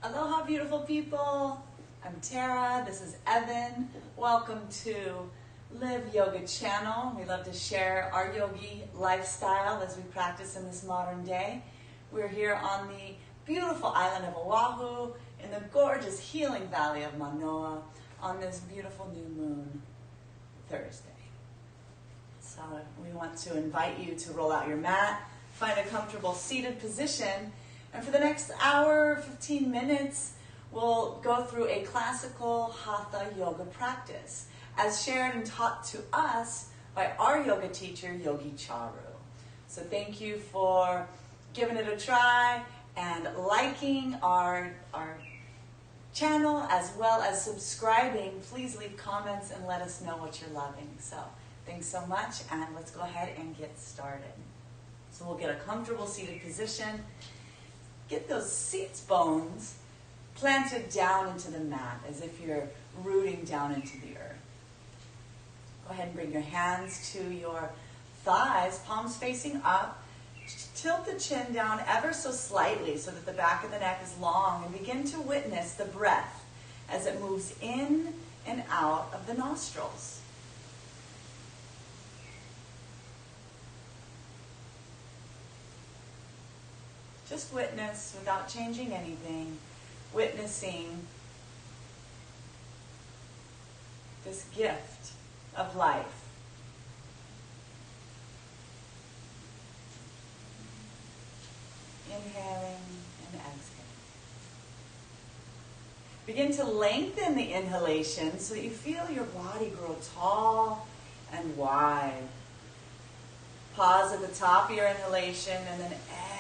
Aloha, beautiful people. I'm Tara. This is Evan. Welcome to Live Yoga channel. We love to share our yogi lifestyle as we practice in this modern day. We're here on the beautiful island of Oahu in the gorgeous healing valley of Manoa on this beautiful new moon Thursday. So we want to invite you to roll out your mat, find a comfortable seated position, and for the next hour, 15 minutes, we'll go through a classical Hatha yoga practice as shared and taught to us by our yoga teacher, Yogi Charu. So thank you for giving it a try and liking our channel as well as subscribing. Please leave comments and let us know what you're loving. So thanks so much, and let's go ahead and get started. So we'll get a comfortable seated position. Get those seats bones planted down into the mat as if you're rooting down into the earth. Go ahead and bring your hands to your thighs, palms facing up. Tilt the chin down ever so slightly so that the back of the neck is long, and begin to witness the breath as it moves in and out of the nostrils. Just witness without changing anything, witnessing this gift of life. Inhaling and exhaling. Begin to lengthen the inhalation so that you feel your body grow tall and wide. Pause at the top of your inhalation and then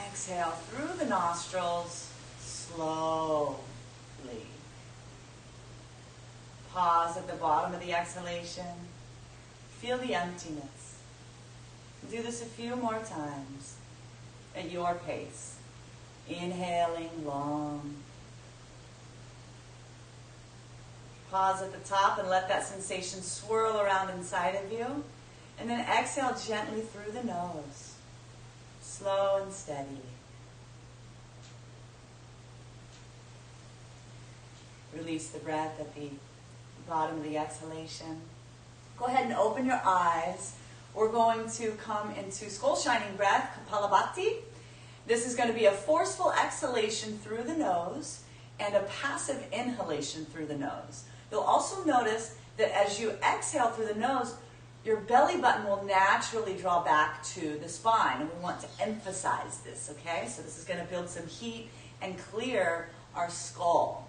exhale through the nostrils slowly. Pause at the bottom of the exhalation. Feel the emptiness. Do this a few more times at your pace. Inhaling long. Pause at the top and let that sensation swirl around inside of you. And then exhale gently through the nose. Slow and steady. Release the breath at the bottom of the exhalation. Go ahead and open your eyes. We're going to come into skull shining breath, Kapalabhati. This is going to be a forceful exhalation through the nose and a passive inhalation through the nose. You'll also notice that as you exhale through the nose, your belly button will naturally draw back to the spine, and we want to emphasize this, okay? So this is going to build some heat and clear our skull.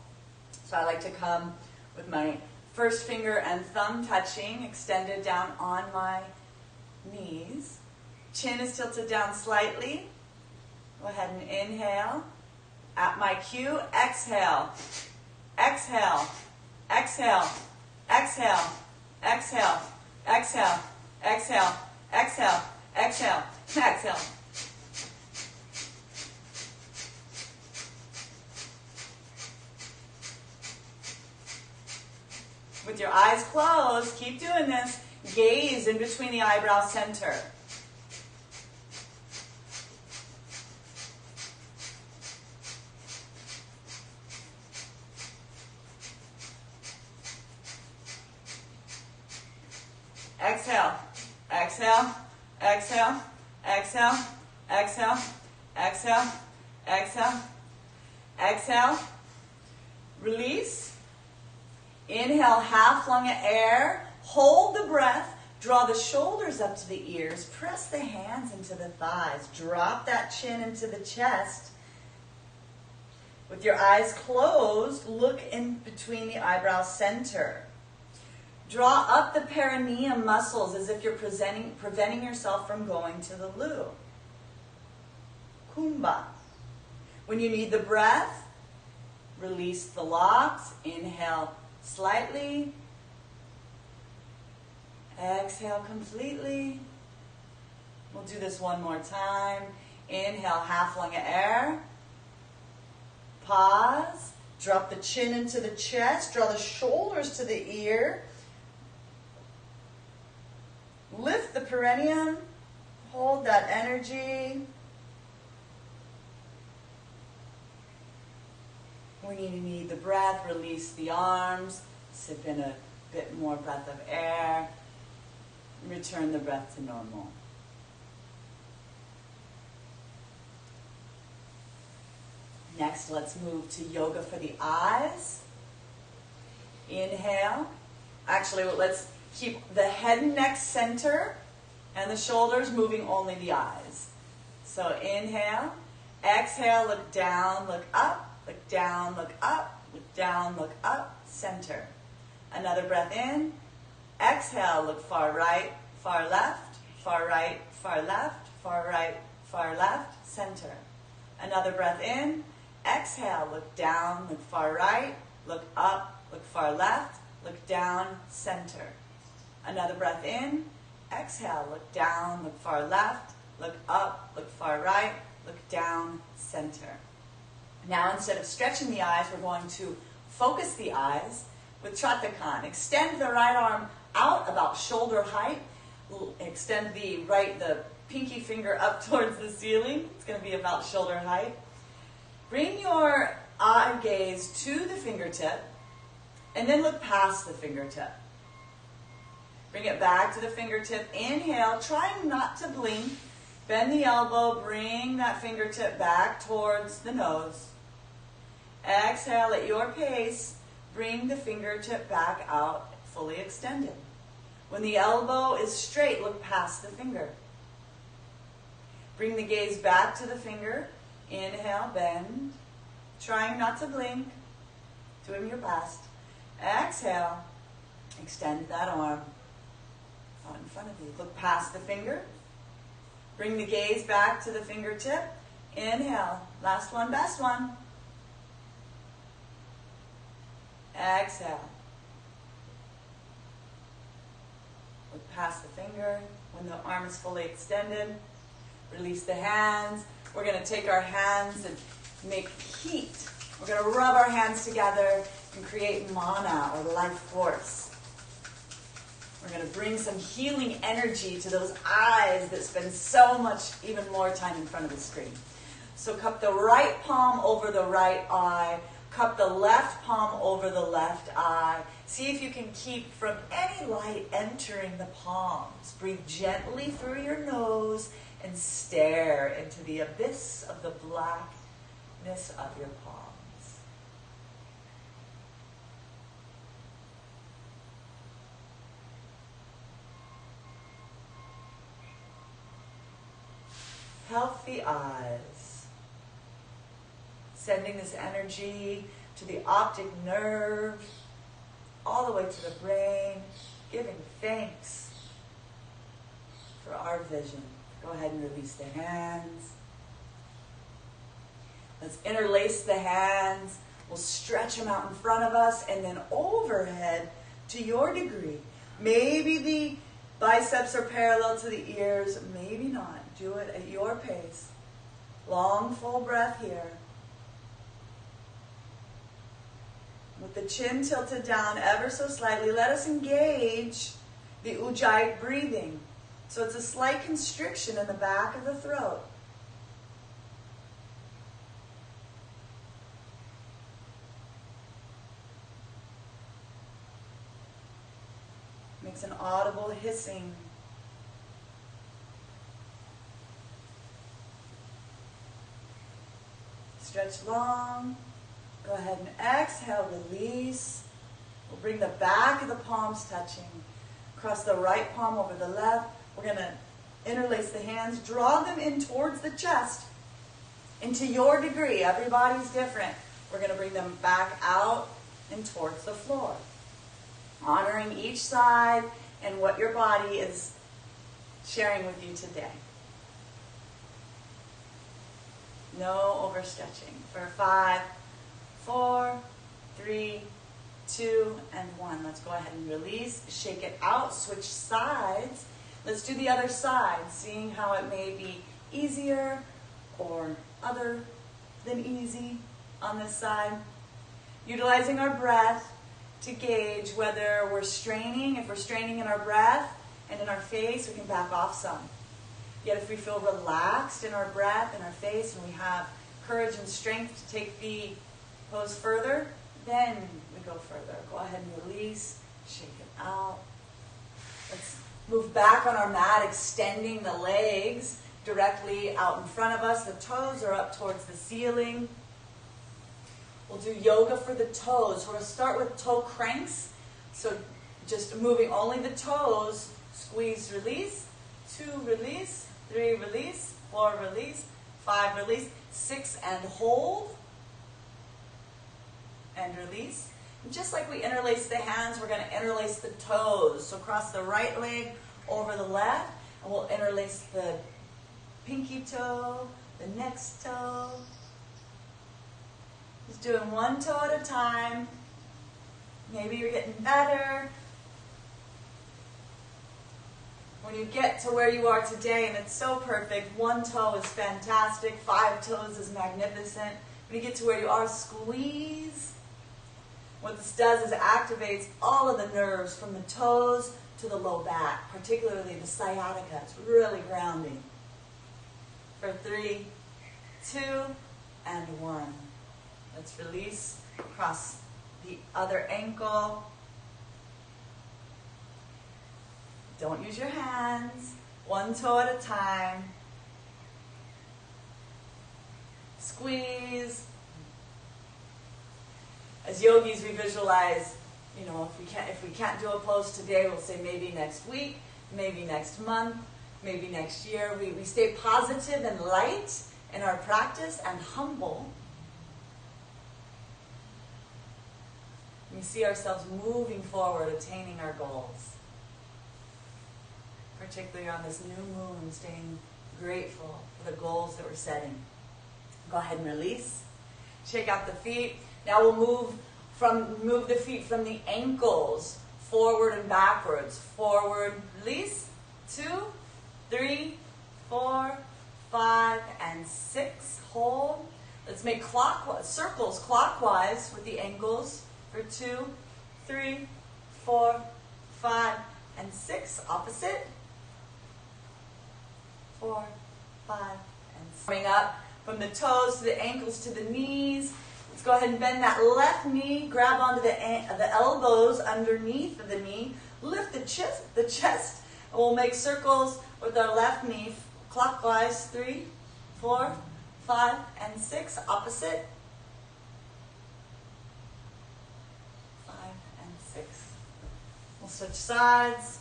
So I like to come with my first finger and thumb touching, extended down on my knees. Chin is tilted down slightly. Go ahead and inhale. At my cue, exhale. Exhale. Exhale. Exhale. Exhale. Exhale, exhale, exhale, exhale, exhale. With your eyes closed, keep doing this. Gaze in between the eyebrow center. Exhale, exhale, exhale, exhale, exhale, exhale, exhale, exhale. Release. Inhale, half lung of air. Hold the breath. Draw the shoulders up to the ears. Press the hands into the thighs. Drop that chin into the chest. With your eyes closed, look in between the eyebrow center. Draw up the perineum muscles as if you're preventing yourself from going to the loo. Kumbha. When you need the breath, release the locks. Inhale slightly. Exhale completely. We'll do this one more time. Inhale, half lung of air. Pause. Drop the chin into the chest. Draw the shoulders to the ear. Lift the perineum, hold that energy. When you need the breath, release the arms, sip in a bit more breath of air, return the breath to normal. Next, let's move to yoga for the eyes. Inhale. Actually, let's keep the head and neck center and the shoulders moving only the eyes. So inhale. Exhale, look down, look up, look down, look up, look down, look up, center. Another breath in. Exhale, look far right, far left, far right, far left, far right, far left, center. Another breath in. Exhale, look down, look far right, look up, look far left, look down, center. Another breath in. Exhale, look down, look far left, look up, look far right, look down, center. Now instead of stretching the eyes, we're going to focus the eyes with Tratakan. Extend the right arm out about shoulder height. Extend the pinky finger up towards the ceiling. It's going to be about shoulder height. Bring your eye gaze to the fingertip and then look past the fingertip. Bring it back to the fingertip. Inhale, trying not to blink. Bend the elbow, bring that fingertip back towards the nose. Exhale at your pace, bring the fingertip back out, fully extended. When the elbow is straight, look past the finger. Bring the gaze back to the finger. Inhale, bend, trying not to blink, doing your best. Exhale, extend that arm out in front of you. Look past the finger. Bring the gaze back to the fingertip. Inhale, last one, best one. Exhale. Look past the finger. When the arm is fully extended, release the hands. We're going to take our hands and make heat. We're going to rub our hands together and create mana, or life force. We're going to bring some healing energy to those eyes that spend so much, even more time in front of the screen. So cup the right palm over the right eye. Cup the left palm over the left eye. See if you can keep from any light entering the palms. Breathe gently through your nose and stare into the abyss of the blackness of your palms. Healthy eyes. Sending this energy to the optic nerve, all the way to the brain, giving thanks for our vision. Go ahead and release the hands. Let's interlace the hands. We'll stretch them out in front of us and then overhead to your degree. Maybe the biceps are parallel to the ears, maybe not. Do it at your pace. Long, full breath here. With the chin tilted down ever so slightly, let us engage the Ujjayi breathing. So it's a slight constriction in the back of the throat. Makes an audible hissing. Stretch long. Go ahead and exhale, release. We'll bring the back of the palms touching. Cross the right palm over the left. We're going to interlace the hands. Draw them in towards the chest. And to your degree, everybody's different. We're going to bring them back out and towards the floor. Honoring each side and what your body is sharing with you today. No overstretching. For 5, 4, 3, 2, and 1. Let's go ahead and release. Shake it out. Switch sides. Let's do the other side, seeing how it may be easier or other than easy on this side. Utilizing our breath to gauge whether we're straining. If we're straining in our breath and in our face, we can back off some. Yet if we feel relaxed in our breath and our face and we have courage and strength to take the Pose further, then we go further. Go ahead and release, shake it out. Let's move back on our mat, extending the legs directly out in front of us. The toes are up towards the ceiling. We'll do yoga for the toes. We're going to start with toe cranks. So just moving only the toes. Squeeze, release. 2, release. 3, release. 4, release. 5, release. 6, and hold. And release. And just like we interlace the hands, we're going to interlace the toes. So cross the right leg over the left, and we'll interlace the pinky toe, the next toe. Just doing one toe at a time. Maybe you're getting better. When you get to where you are today, and it's so perfect, 1 toe is fantastic, 5 toes is magnificent. When you get to where you are, squeeze. What this does is it activates all of the nerves from the toes to the low back, particularly the sciatica. It's really grounding. For 3, 2, and 1. Let's release across the other ankle. Don't use your hands. 1 toe at a time. Squeeze. As yogis, we visualize, if we can't do a pose today, we'll say maybe next week, maybe next month, maybe next year. We stay positive and light in our practice and humble. We see ourselves moving forward, attaining our goals. Particularly on this new moon, staying grateful for the goals that we're setting. Go ahead and release. Shake out the feet. Now we'll move the feet from the ankles forward and backwards. Forward, release. 2, 3, 4, 5, and 6. Hold. Let's make circles clockwise with the ankles for 2, 3, 4, 5, and 6. Opposite. 4, 5, and 6. Coming up from the toes to the ankles to the knees. Let's go ahead and bend that left knee. Grab onto the elbows underneath of the knee. Lift the chest. And we'll make circles with our left knee clockwise. 3, 4, 5, and 6. Opposite. 5 and 6. We'll switch sides.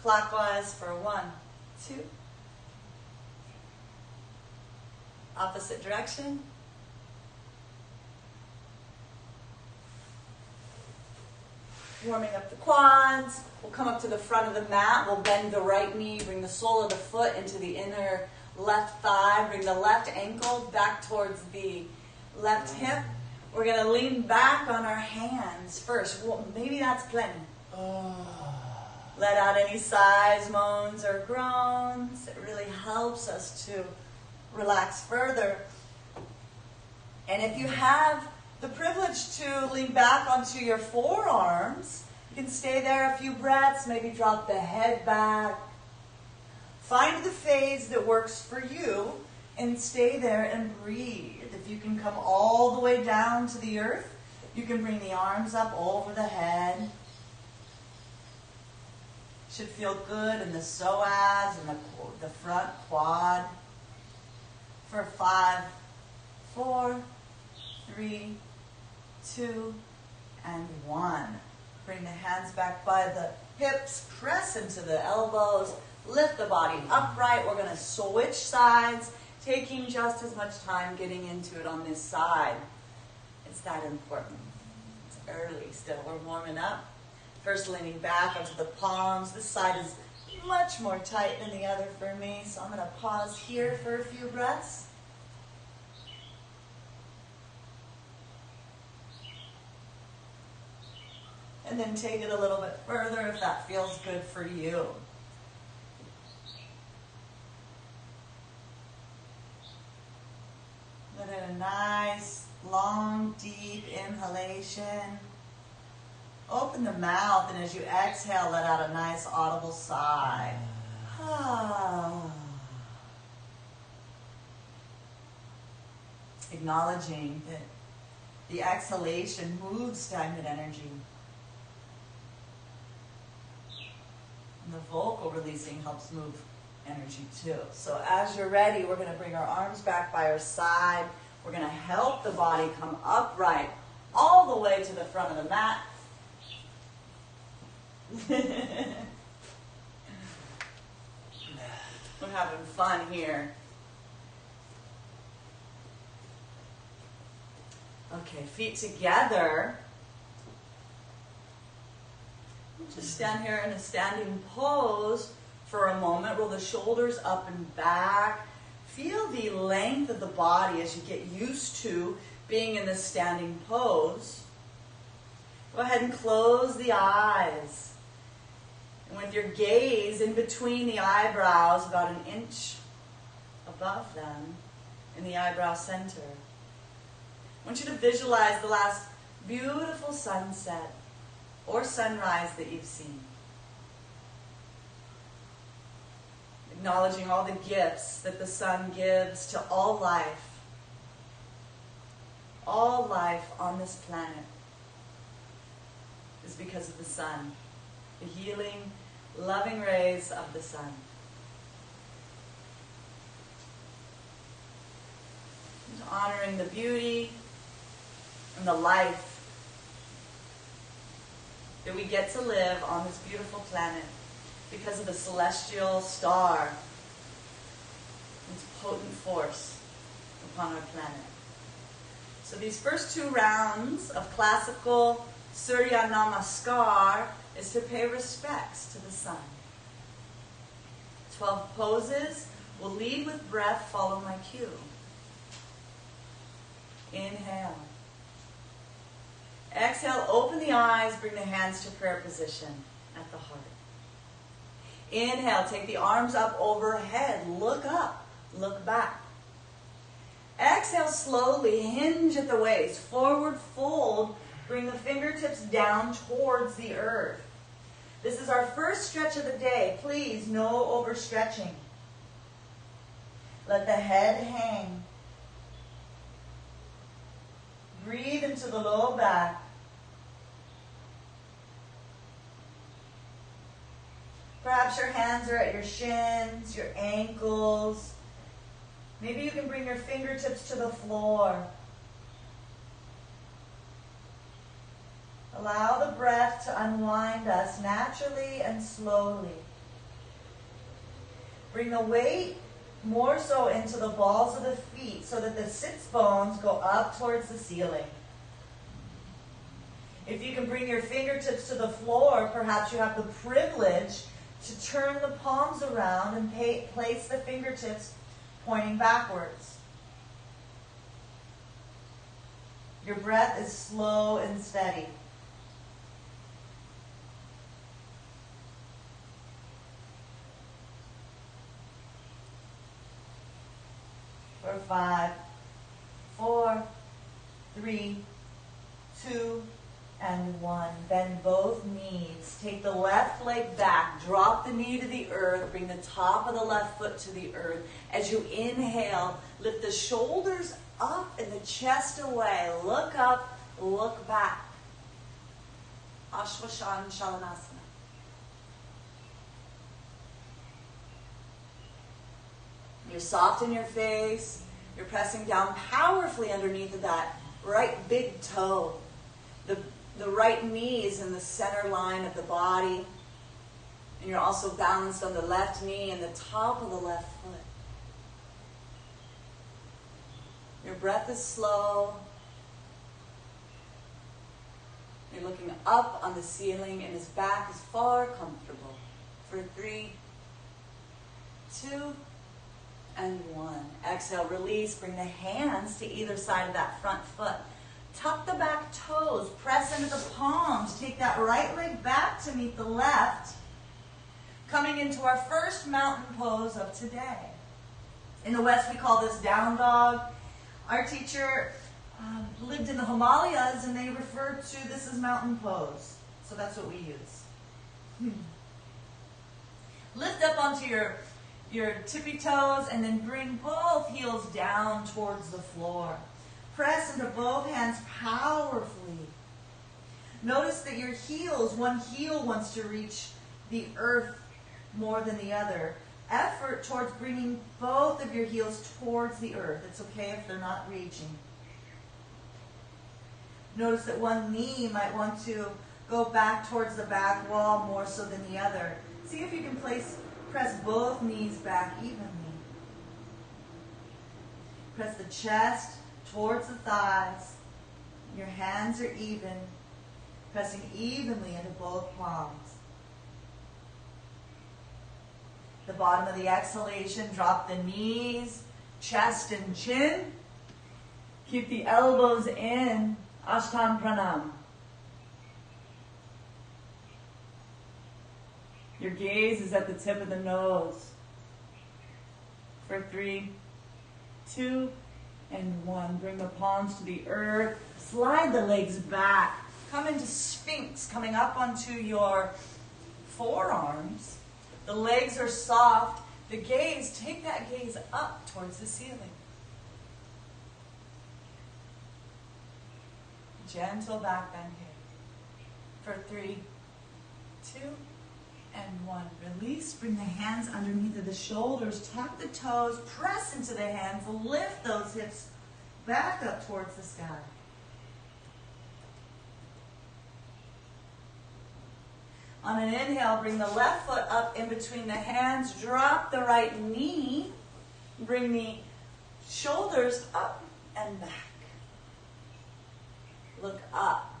Clockwise for 1, 2. Opposite direction. Warming up the quads. We'll come up to the front of the mat. We'll bend the right knee, bring the sole of the foot into the inner left thigh, bring the left ankle back towards the left hip. We're going to lean back on our hands first. Well, maybe that's plenty. Let out any sighs, moans, or groans. It really helps us to relax further. And if you have the privilege to lean back onto your forearms, you can stay there a few breaths, maybe drop the head back. Find the phase that works for you and stay there and breathe. If you can come all the way down to the earth, you can bring the arms up over the head. Should feel good in the psoas and the front quad. For 5, 4, 3, 2, and 1. Bring the hands back by the hips, press into the elbows, lift the body upright. We're going to switch sides, taking just as much time getting into it on this side. It's that important. It's early still. We're warming up. First leaning back onto the palms. This side is much more tight than the other for me, so I'm going to pause here for a few breaths. And then take it a little bit further if that feels good for you. Let in a nice, long, deep inhalation. Open the mouth, and as you exhale, let out a nice audible sigh. Acknowledging that The exhalation moves stagnant energy. And the vocal releasing helps move energy too. So as you're ready, we're going to bring our arms back by our side. We're going to help the body come upright all the way to the front of the mat. We're having fun here. Okay, feet together. Just stand here in a standing pose for a moment. Roll the shoulders up and back. Feel the length of the body as you get used to being in this standing pose. Go ahead and close the eyes. And with your gaze in between the eyebrows, about an inch above them, in the eyebrow center, I want you to visualize the last beautiful sunset or sunrise that you've seen. Acknowledging all the gifts that the sun gives to all life. All life on this planet is because of the sun. The healing, loving rays of the sun. And honoring the beauty and the life that we get to live on this beautiful planet because of the celestial star, its potent force upon our planet. So these first 2 rounds of classical Surya Namaskar is to pay respects to the sun. 12 poses will lead with breath, follow my cue. Inhale. Exhale, open the eyes, bring the hands to prayer position at the heart. Inhale, take the arms up overhead, look up, look back. Exhale, slowly hinge at the waist, forward fold, bring the fingertips down towards the earth. This is our first stretch of the day. Please, no overstretching. Let the head hang. Breathe into the low back. Perhaps your hands are at your shins, your ankles. Maybe you can bring your fingertips to the floor. Allow the breath to unwind us naturally and slowly. Bring the weight more so into the balls of the feet so that the sits bones go up towards the ceiling. If you can bring your fingertips to the floor, perhaps you have the privilege to turn the palms around and place the fingertips pointing backwards. Your breath is slow and steady. For 5, 4, 3, 2, and 1. Bend both knees. Take the left leg back. Drop the knee to the earth. Bring the top of the left foot to the earth. As you inhale, lift the shoulders up and the chest away. Look up, look back. Ashwasana Shalanasana. You're soft in your face. You're pressing down powerfully underneath of that right big toe. The right knee is in the center line of the body. And you're also balanced on the left knee and the top of the left foot. Your breath is slow. You're looking up on the ceiling and his back is far comfortable. For 3, 2, and 1. Exhale, release. Bring the hands to either side of that front foot. Tuck the back toes. Press into the palms. Take that right leg back to meet the left. Coming into our first mountain pose of today. In the West, we call this down dog. Our teacher lived in the Himalayas, and they referred to this as mountain pose. So that's what we use. Lift up onto your tippy toes, and then bring both heels down towards the floor. press into both hands powerfully. Notice that your heels, one heel wants to reach the earth more than the other. Effort towards bringing both of your heels towards the earth. It's okay if they're not reaching. Notice that one knee might want to go back towards the back wall more so than the other. See if you can press both knees back evenly. Press the chest towards the thighs. Your hands are even, pressing evenly into both palms. The bottom of the exhalation, drop the knees, chest and chin. Keep the elbows in, Ashtam Pranam. Your gaze is at the tip of the nose. For 3, 2, and 1. Bring the palms to the earth. Slide the legs back. Come into Sphinx, coming up onto your forearms. The legs are soft. The gaze, take that gaze up towards the ceiling. Gentle back bend here. For 3, 2, and 1. Release. Bring the hands underneath of the shoulders. Tuck the toes. Press into the hands. Lift those hips back up towards the sky. On an inhale, bring the left foot up in between the hands. Drop the right knee. Bring the shoulders up and back. Look up.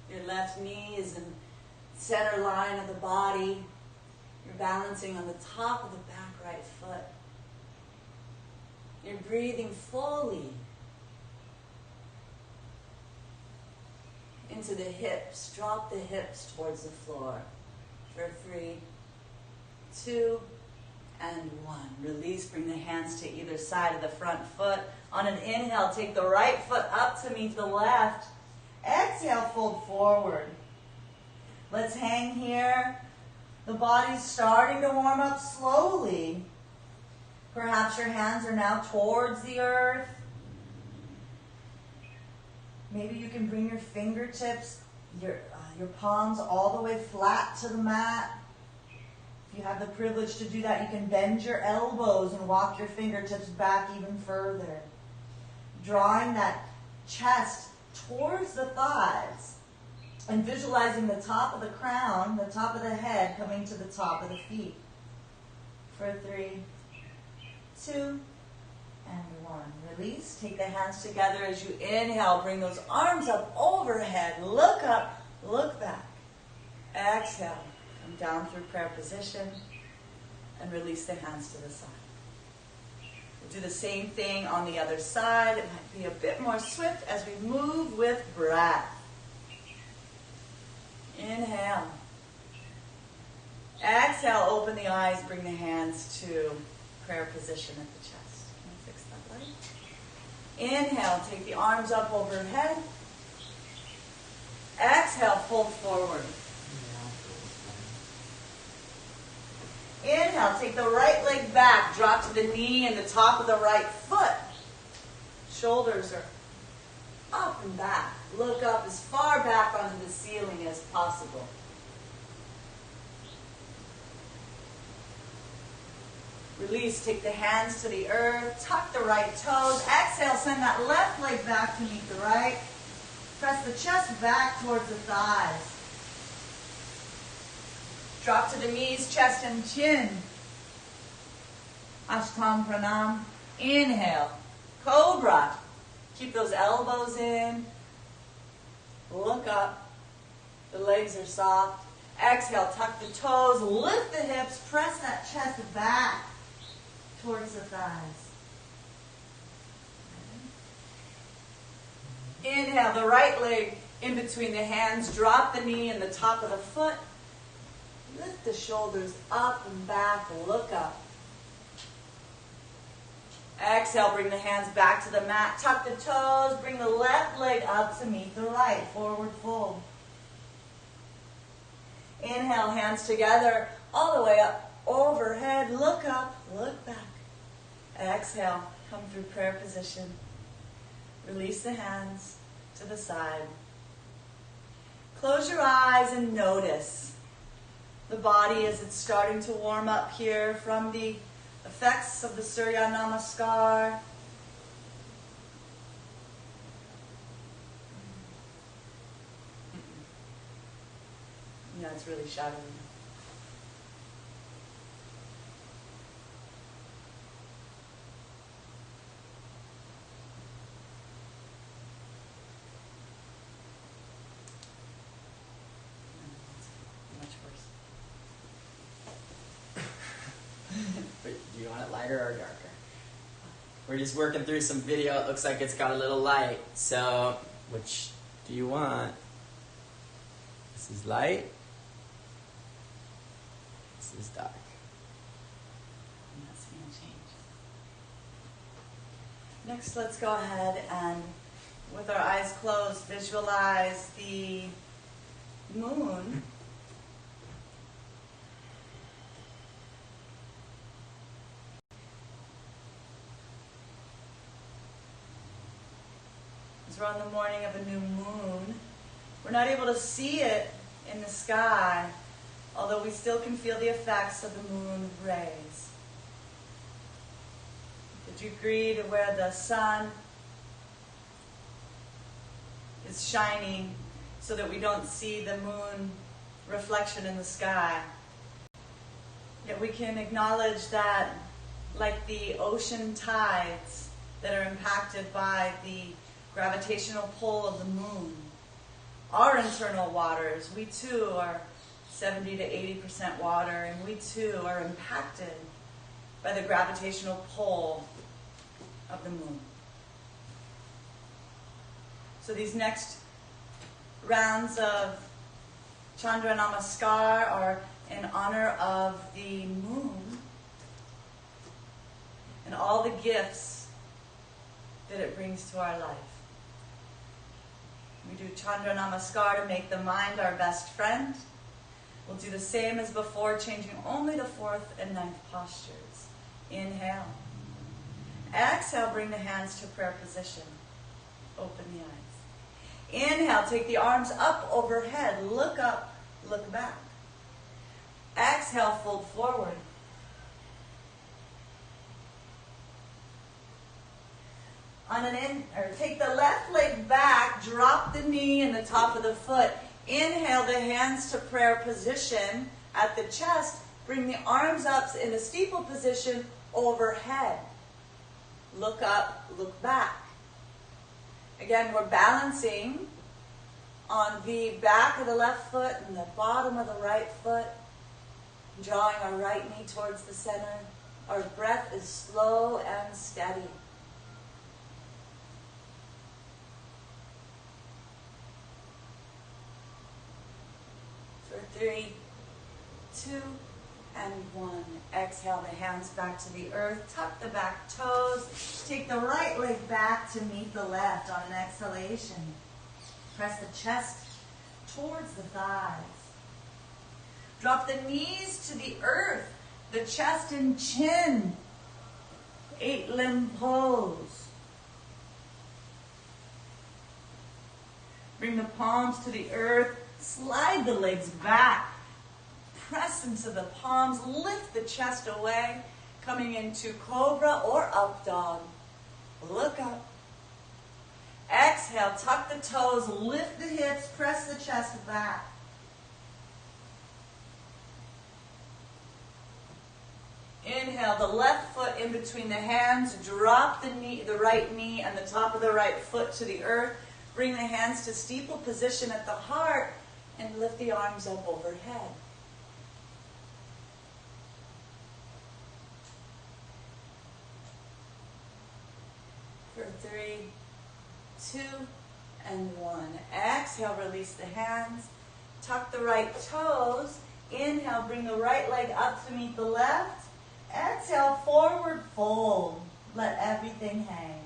Your left knee is in center line of the body. You're balancing on the top of the back right foot. You're breathing fully into the hips. Drop the hips towards the floor. For 3, 2, and 1. Release. Bring the hands to either side of the front foot. On an inhale, take the right foot up to meet the left. Exhale, fold forward. Let's hang here. The body's starting to warm up slowly. Perhaps your hands are now towards the earth. Maybe you can bring your fingertips, your palms all the way flat to the mat. If you have the privilege to do that, you can bend your elbows and walk your fingertips back even further. Drawing that chest towards the thighs and visualizing the top of the crown, the top of the head coming to the top of the feet. For 3, 2, and 1. Release. Take the hands together as you inhale. Bring those arms up overhead. Look up. Look back. Exhale. Come down through prayer position and release the hands to the side. We'll do the same thing on the other side. It might be a bit more swift as we move with breath. Inhale. Exhale, open the eyes, bring the hands to prayer position at the chest. Can I fix that light? Inhale, take the arms up overhead. Exhale, fold forward. Inhale, take the right leg back, drop to the knee and the top of the right foot. Shoulders are up and back. Look up as far back onto the ceiling as possible. Release, take the hands to the earth, tuck the right toes. Exhale, send that left leg back to meet the right. Press the chest back towards the thighs. Drop to the knees, chest and chin. Ashtam Pranam. Inhale. Cobra. Keep those elbows in. Look up. The legs are soft. Exhale, tuck the toes, lift the hips, press that chest back towards the thighs. Inhale, the right leg in between the hands. Drop the knee and the top of the foot. Lift the shoulders up and back. Look up. Exhale, bring the hands back to the mat. Tuck the toes. Bring the left leg up to meet the right. Forward fold. Inhale, hands together all the way up overhead, look up, look back. Exhale, come through prayer position. Release the hands to the side. Close your eyes and notice the body as it's starting to warm up here from the effects of the Surya Namaskar. Yeah, it's really shadowy. Much worse. But do you want it lighter or darker? We're just working through some video. It looks like it's got a little light. So, which do you want? This is light. This is dark. I'm not seeing a change. Next, let's go ahead and, with our eyes closed, visualize the moon as we're on the morning of a new moon. We're not able to see it in the sky, although we still can feel the effects of the moon rays. The degree to where the sun is shining so that we don't see the moon reflection in the sky. Yet we can acknowledge that, like the ocean tides that are impacted by the gravitational pull of the moon, our internal waters, we too are 70 to 80% water, and we too are impacted by the gravitational pull of the moon. So these next rounds of Chandra Namaskar are in honor of the moon and all the gifts that it brings to our life. We do Chandra Namaskar to make the mind our best friend. We'll do the same as before, changing only the 4th and 9th postures. Inhale. Exhale, bring the hands to prayer position. Open the eyes. Inhale, take the arms up overhead. Look up, look back. Exhale, fold forward. Take the left leg back, drop the knee and the top of the foot. Inhale the hands to prayer position at the chest. Bring the arms up in a steeple position overhead. Look up, look back. Again, we're balancing on the back of the left foot and the bottom of the right foot. Drawing our right knee towards the center. Our breath is slow and steady. For 3, 2, and 1. Exhale the hands back to the earth. Tuck the back toes. Take the right leg back to meet the left on an exhalation. Press the chest towards the thighs. Drop the knees to the earth, the chest and chin. 8-limb pose. Bring the palms to the earth. Slide the legs back. Press into the palms. Lift the chest away. Coming into cobra or up dog. Look up. Exhale, tuck the toes. Lift the hips. Press the chest back. Inhale, the left foot in between the hands. Drop the right knee and the top of the right foot to the earth. Bring the hands to steeple position at the heart and lift the arms up overhead. For 3, 2, and 1. Exhale, release the hands. Tuck the right toes. Inhale, bring the right leg up to meet the left. Exhale, forward fold. Let everything hang.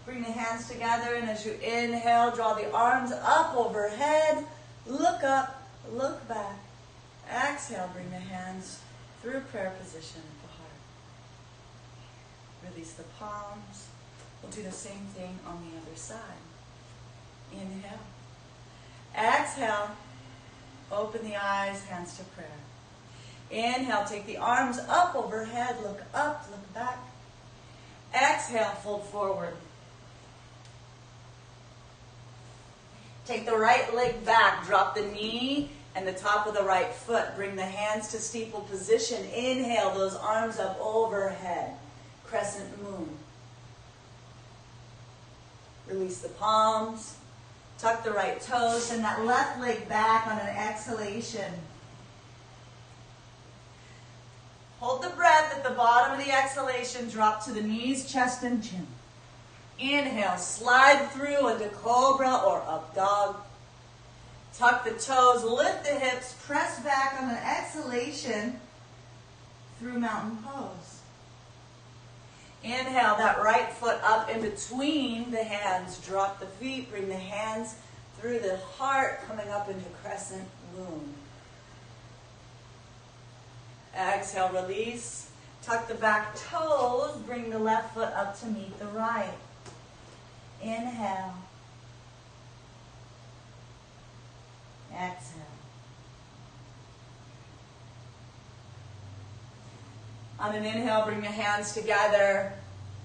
Bring the hands together, and as you inhale, draw the arms up overhead. Look up, look back. Exhale, bring the hands through prayer position at the heart. Release the palms. We'll do the same thing on the other side. Inhale. Exhale. Open the eyes, hands to prayer. Inhale, take the arms up overhead. Look up, look back. Exhale, fold forward. Take the right leg back. Drop the knee and the top of the right foot. Bring the hands to steeple position. Inhale, those arms up overhead. Crescent moon. Release the palms. Tuck the right toes. And that left leg back on an exhalation. Hold the breath at the bottom of the exhalation. Drop to the knees, chest, and chin. Inhale, slide through into cobra or up dog. Tuck the toes, lift the hips, Press back on an exhalation through mountain pose. inhale that right foot up in between the hands. Drop the feet, bring the hands through the heart, coming up into crescent moon. Exhale, release. Tuck the back toes, bring the left foot up to meet the right. Inhale. Exhale. On an inhale, bring your hands together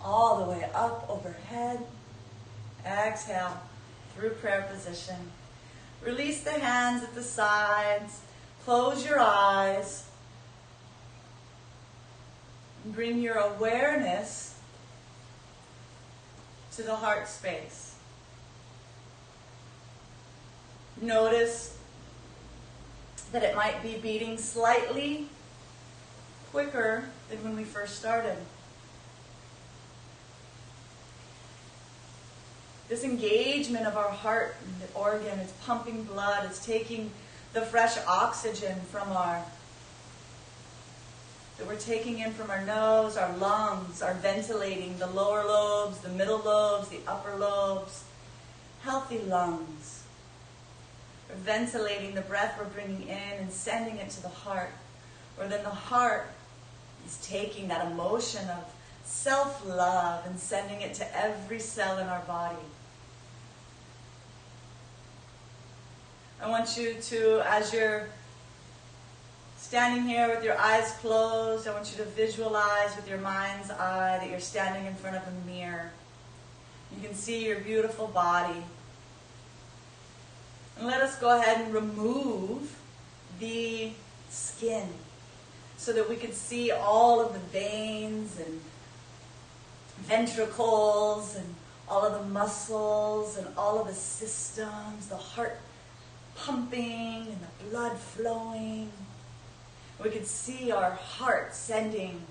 all the way up overhead. Exhale through prayer position. Release the hands at the sides. Close your eyes. Bring your awareness to the heart space. Notice that it might be beating slightly quicker than when we first started. This engagement of our heart and the organ is pumping blood, it's taking the fresh oxygen that we're taking in from our nose, our lungs, are ventilating the lower lobes, the middle lobes, the upper lobes. Healthy lungs. We're ventilating the breath we're bringing in and sending it to the heart, where then the heart is taking that emotion of self-love and sending it to every cell in our body. I want you to, as you're standing here with your eyes closed, I want you to visualize with your mind's eye that you're standing in front of a mirror. You can see your beautiful body. And let us go ahead and remove the skin so that we can see all of the veins and ventricles and all of the muscles and all of the systems, the heart pumping and the blood flowing. We can see our heart sending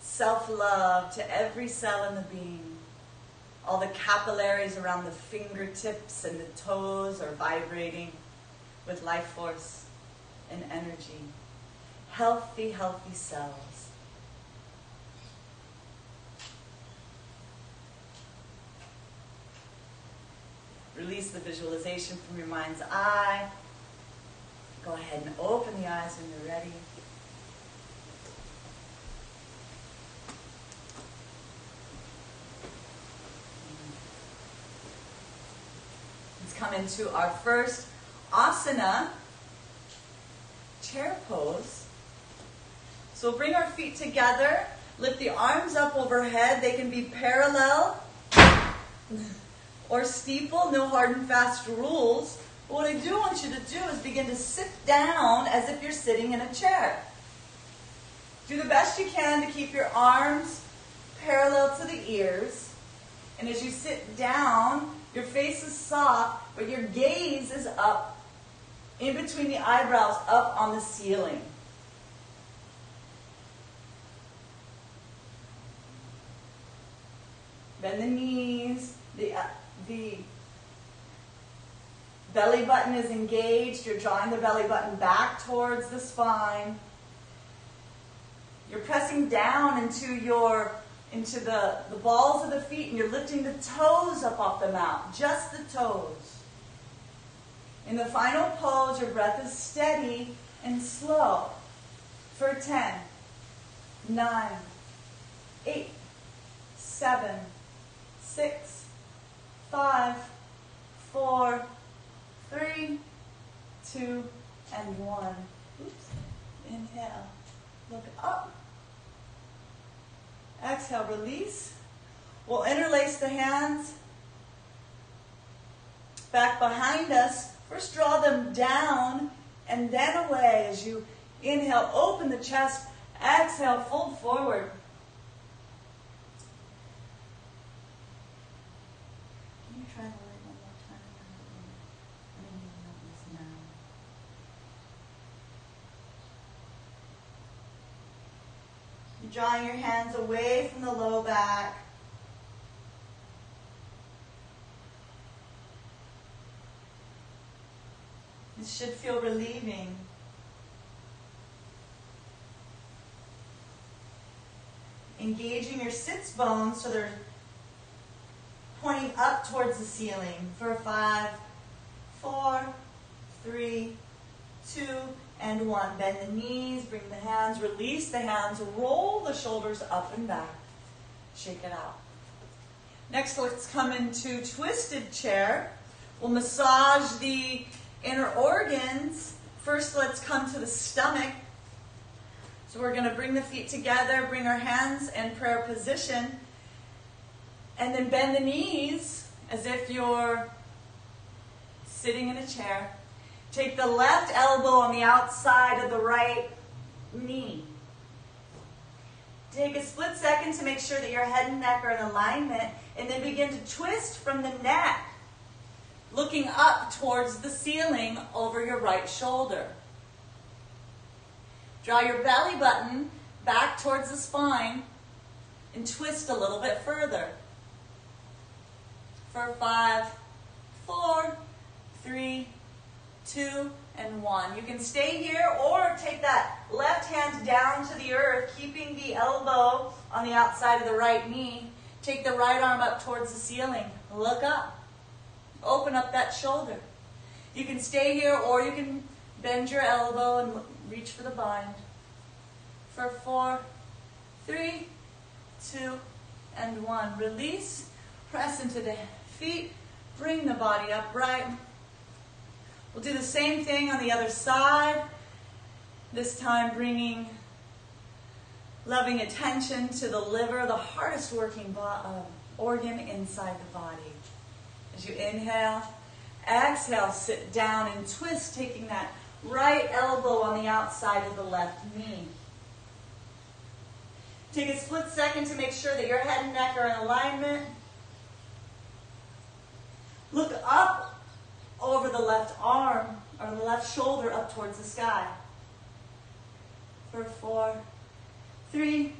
self-love to every cell in the being. All the capillaries around the fingertips and the toes are vibrating with life force and energy. Healthy, healthy cells. Release the visualization from your mind's eye. Go ahead and open the eyes when you're ready. Let's come into our first asana, chair pose. So bring our feet together, lift the arms up overhead. They can be parallel or steeple, no hard and fast rules. But what I do want you to do is begin to sit down as if you're sitting in a chair. Do the best you can to keep your arms parallel to the ears. And as you sit down, your face is soft, but your gaze is up, in between the eyebrows, up on the ceiling. Bend the knees, the belly button is engaged. You're drawing the belly button back towards the spine. You're pressing down into the balls of the feet, and you're lifting the toes up off the mat, just the toes. In the final pose, your breath is steady, and slow for 10, 9, 8, 7, 6, 5, 4, 3, 2, and 1. Oops. Inhale, look up. Exhale, release. We'll interlace the hands back behind us. First, draw them down and then away. As you inhale, open the chest. Exhale, fold forward. Can you try the leg one more time? I didn't even notice now. You're drawing your hands away from the low back. This should feel relieving. Engaging your sits bones so they're pointing up towards the ceiling for 5, 4, 3, 2, and 1. Bend the knees, bring the hands, release the hands, roll the shoulders up and back. Shake it out. Next, let's come into twisted chair. We'll massage the inner organs. First, let's come to the stomach. So we're going to bring the feet together, bring our hands in prayer position, and then bend the knees as if you're sitting in a chair. Take the left elbow on the outside of the right knee. Take a split second to make sure that your head and neck are in alignment, and then begin to twist from the neck, looking up towards the ceiling over your right shoulder. Draw your belly button back towards the spine and twist a little bit further. For 5, 4, 3, 2, and 1. You can stay here or take that left hand down to the earth, keeping the elbow on the outside of the right knee. Take the right arm up towards the ceiling. Look up. Open up that shoulder. You can stay here or you can bend your elbow and reach for the bind. For 4, 3, 2, and 1. Release. Press into the feet. Bring the body upright. We'll do the same thing on the other side. This time bringing loving attention to the liver, the hardest working organ inside the body. As you inhale, exhale, sit down and twist, taking that right elbow on the outside of the left knee. Take a split second to make sure that your head and neck are in alignment. Look up over the left arm, or the left shoulder up towards the sky. For 4, 3,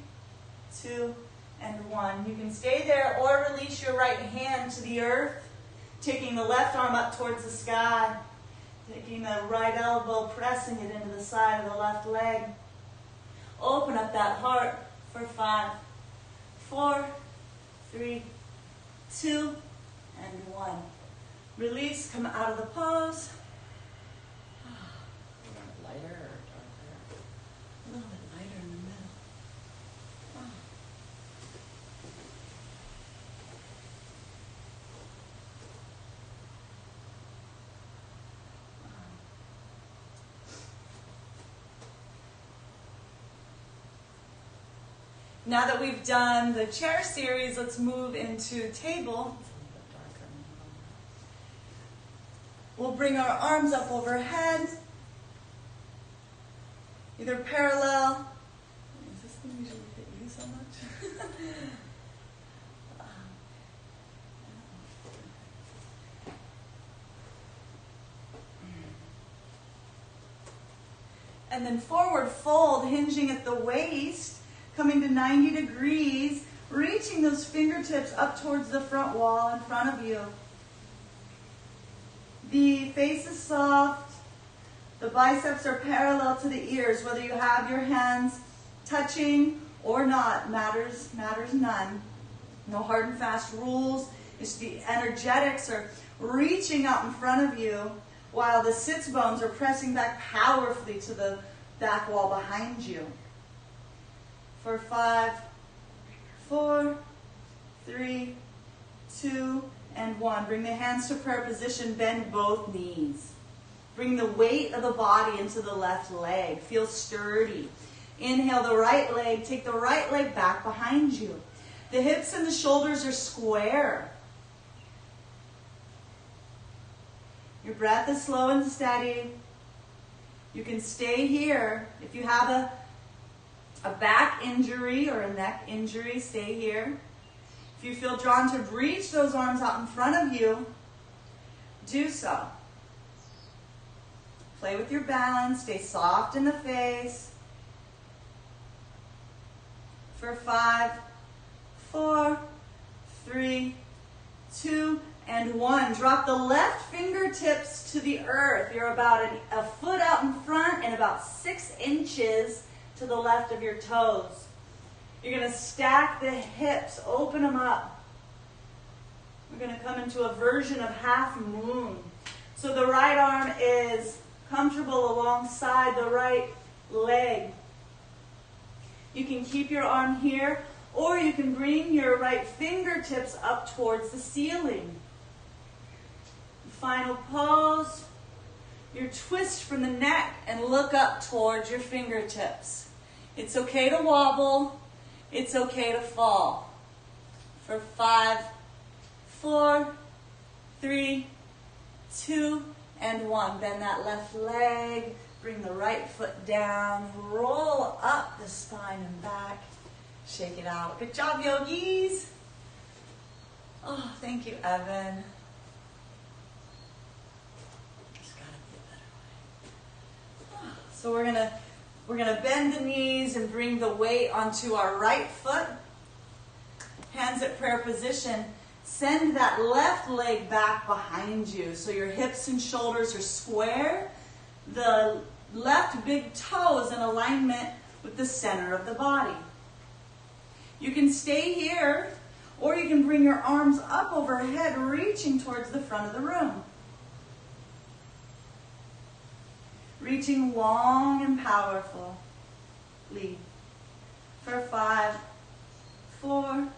2, and 1. You can stay there or release your right hand to the earth, taking the left arm up towards the sky, taking the right elbow, pressing it into the side of the left leg. Open up that heart for 5, 4, 3, 2, and 1. Release, come out of the pose. Lighter or darker? A little bit lighter in the middle. Now that we've done the chair series, let's move into table. We'll bring our arms up overhead, either parallel. Does this thing usually hit you so much? And then forward fold, hinging at the waist, coming to 90 degrees, reaching those fingertips up towards the front wall in front of you. The face is soft. The biceps are parallel to the ears. Whether you have your hands touching or not matters none. No hard and fast rules. It's the energetics are reaching out in front of you. while the sits bones are pressing back powerfully to the back wall behind you. For 5, 4, 3, 2, and 1. Bring the hands to prayer position, bend both knees. Bring the weight of the body into the left leg. Feel sturdy. Inhale the right leg, take the right leg back behind you. The hips and the shoulders are square. Your breath is slow and steady. You can stay here. If you have a back injury or a neck injury, stay here. If you feel drawn to reach those arms out in front of you, do so. Play with your balance. Stay soft in the face. For 5, 4, 3, 2, and 1. Drop the left fingertips to the earth. You're about a foot out in front and about 6 inches to the left of your toes. You're going to stack the hips, open them up. We're going to come into a version of half moon. So the right arm is comfortable alongside the right leg. You can keep your arm here, or you can bring your right fingertips up towards the ceiling. Final pose. Your twist from the neck and look up towards your fingertips. It's okay to wobble. It's okay to fall. For 5, 4, 3, 2, and 1. Bend that left leg. Bring the right foot down. Roll up the spine and back. Shake it out. Good job, yogis. Oh, thank you, Evan. There's gotta be a better way. So we're gonna bend the knees and bring the weight onto our right foot. Hands at prayer position. Send that left leg back behind you so your hips and shoulders are square. The left big toe is in alignment with the center of the body. You can stay here, or you can bring your arms up overhead, reaching towards the front of the room. Reaching long and powerfully. For 5, 4,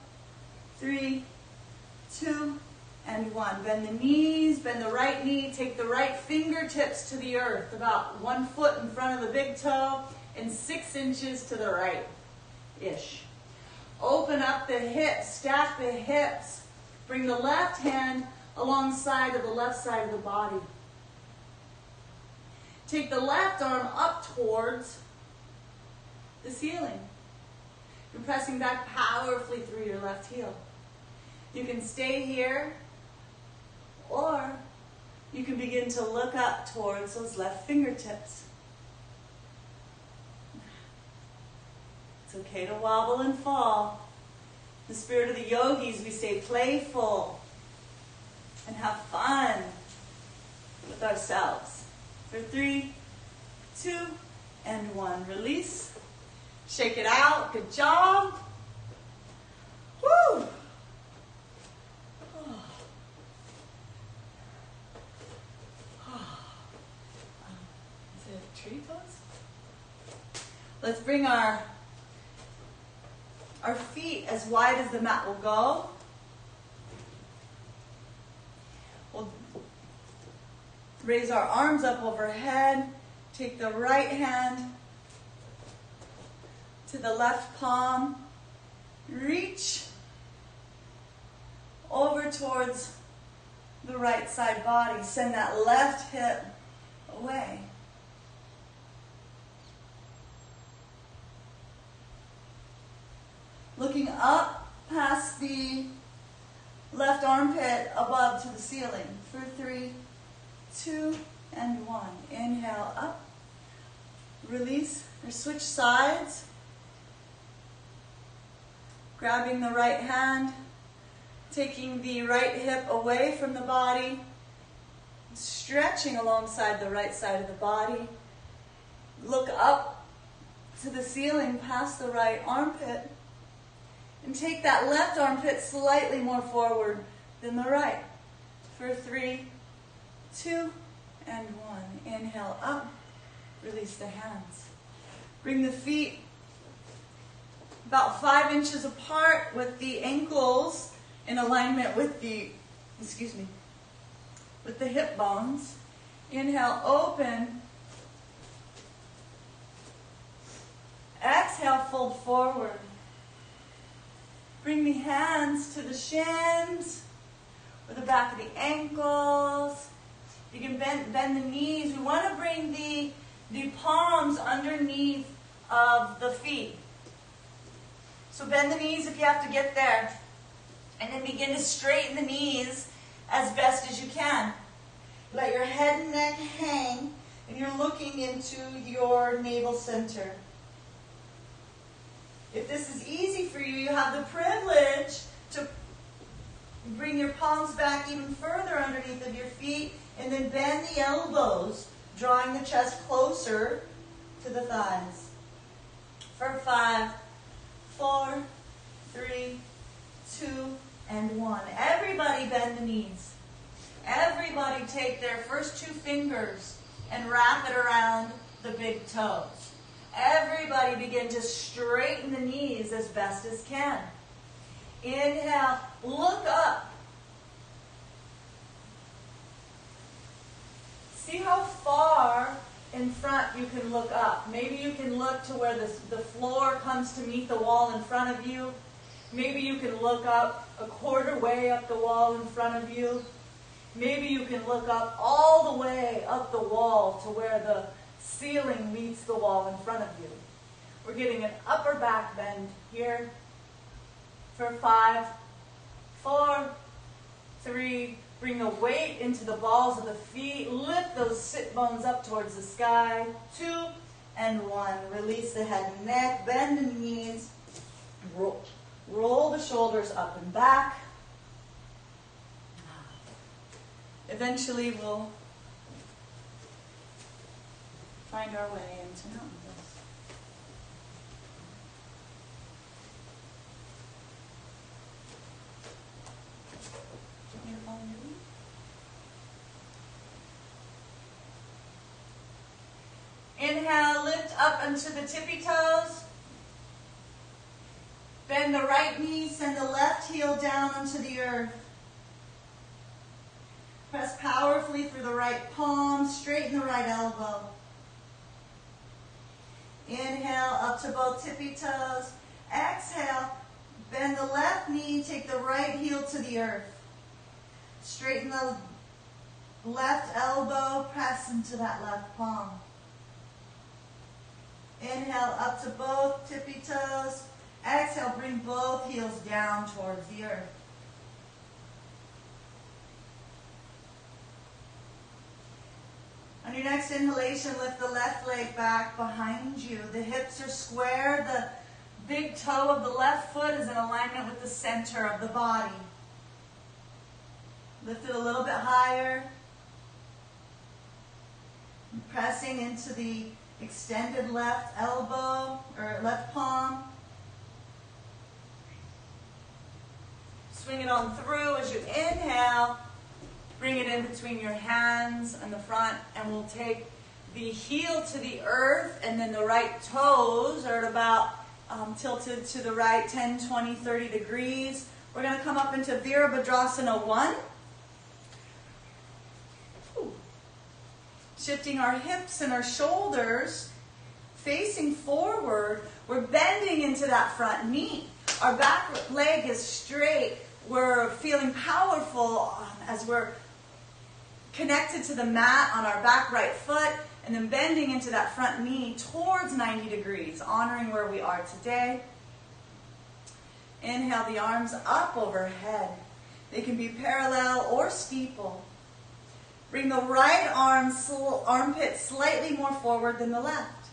3, 2, and 1. Bend the knees, bend the right knee, take the right fingertips to the earth, about 1 foot in front of the big toe and 6 inches to the right-ish. Open up the hips, stack the hips. Bring the left hand alongside of the left side of the body. Take the left arm up towards the ceiling. You're pressing back powerfully through your left heel. You can stay here, or you can begin to look up towards those left fingertips. It's okay to wobble and fall. In the spirit of the yogis, we stay playful and have fun with ourselves. For 3, 2, and 1. Release. Shake it out. Good job. Woo! Is it tree pose? Let's bring our feet as wide as the mat will go. We'll raise our arms up overhead. Take the right hand to the left palm. Reach over towards the right side body. Send that left hip away. Looking up past the left armpit above to the ceiling. For 3, 2, and 1. Inhale up. Release or switch sides. Grabbing the right hand. Taking the right hip away from the body. Stretching alongside the right side of the body. Look up to the ceiling past the right armpit. And take that left armpit slightly more forward than the right. For 3, 2, and 1. Inhale up, release the hands. Bring the feet about 5 inches apart with the ankles in alignment with the, with the hip bones. Inhale, open. Exhale, fold forward. Bring the hands to the shins or the back of the ankles. You can bend the knees. We want to bring the palms underneath of the feet. So bend the knees if you have to get there. And then begin to straighten the knees as best as you can. Let your head and neck hang, and you're looking into your navel center. If this is easy for you, you have the privilege to bring your palms back even further underneath of your feet, and then bend the elbows, drawing the chest closer to the thighs. For 5, 4, 3, 2, and 1. Everybody bend the knees. Everybody take their first 2 fingers and wrap it around the big toes. Everybody begin to straighten the knees as best as can. Inhale, look up. See how far in front you can look up. Maybe you can look to where the floor comes to meet the wall in front of you. Maybe you can look up a quarter way up the wall in front of you. Maybe you can look up all the way up the wall to where the ceiling meets the wall in front of you. We're getting an upper back bend here. For 5, 4, 3, bring the weight into the balls of the feet. Lift those sit bones up towards the sky. 2 and 1. Release the head and neck. Bend the knees. Roll the shoulders up and back. Eventually we'll find our way into mountain pose. Do you want me to follow your lead? Inhale, lift up onto the tippy toes. Bend the right knee, send the left heel down onto the earth. Press powerfully through the right palm, straighten the right elbow. Inhale, up to both tippy toes. Exhale, bend the left knee, take the right heel to the earth. Straighten the left elbow, press into that left palm. Inhale, up to both tippy toes. Exhale, bring both heels down towards the earth. On your next inhalation, lift the left leg back behind you. The hips are square. The big toe of the left foot is in alignment with the center of the body. Lift it a little bit higher. Pressing into the extended left elbow or left palm. Swing it on through as you inhale. Bring it in between your hands and the front, and we'll take the heel to the earth, and then the right toes are at about tilted to the right 10, 20, 30 degrees. We're going to come up into Virabhadrasana 1. Shifting our hips and our shoulders, facing forward. We're bending into that front knee. Our back leg is straight. We're feeling powerful as we're connected to the mat on our back right foot, and then bending into that front knee towards 90 degrees, honoring where we are today. Inhale the arms up overhead. They can be parallel or steeple. Bring the right armpit slightly more forward than the left.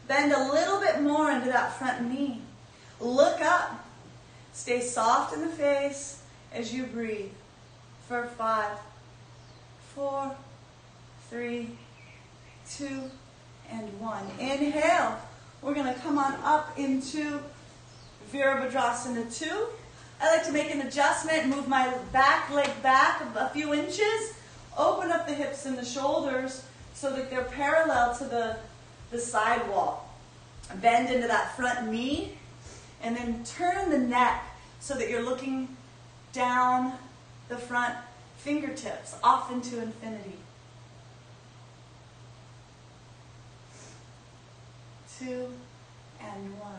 Bend a little bit more into that front knee. Look up. Stay soft in the face as you breathe. For 5, 4, 3, 2, and 1. Inhale. We're going to come on up into Virabhadrasana 2. I like to make an adjustment, move my back leg back a few inches, Open up the hips and the shoulders so that they're parallel to the sidewall. Bend into that front knee, and then turn the neck so that you're looking down the front fingertips, off into infinity. 2 and 1.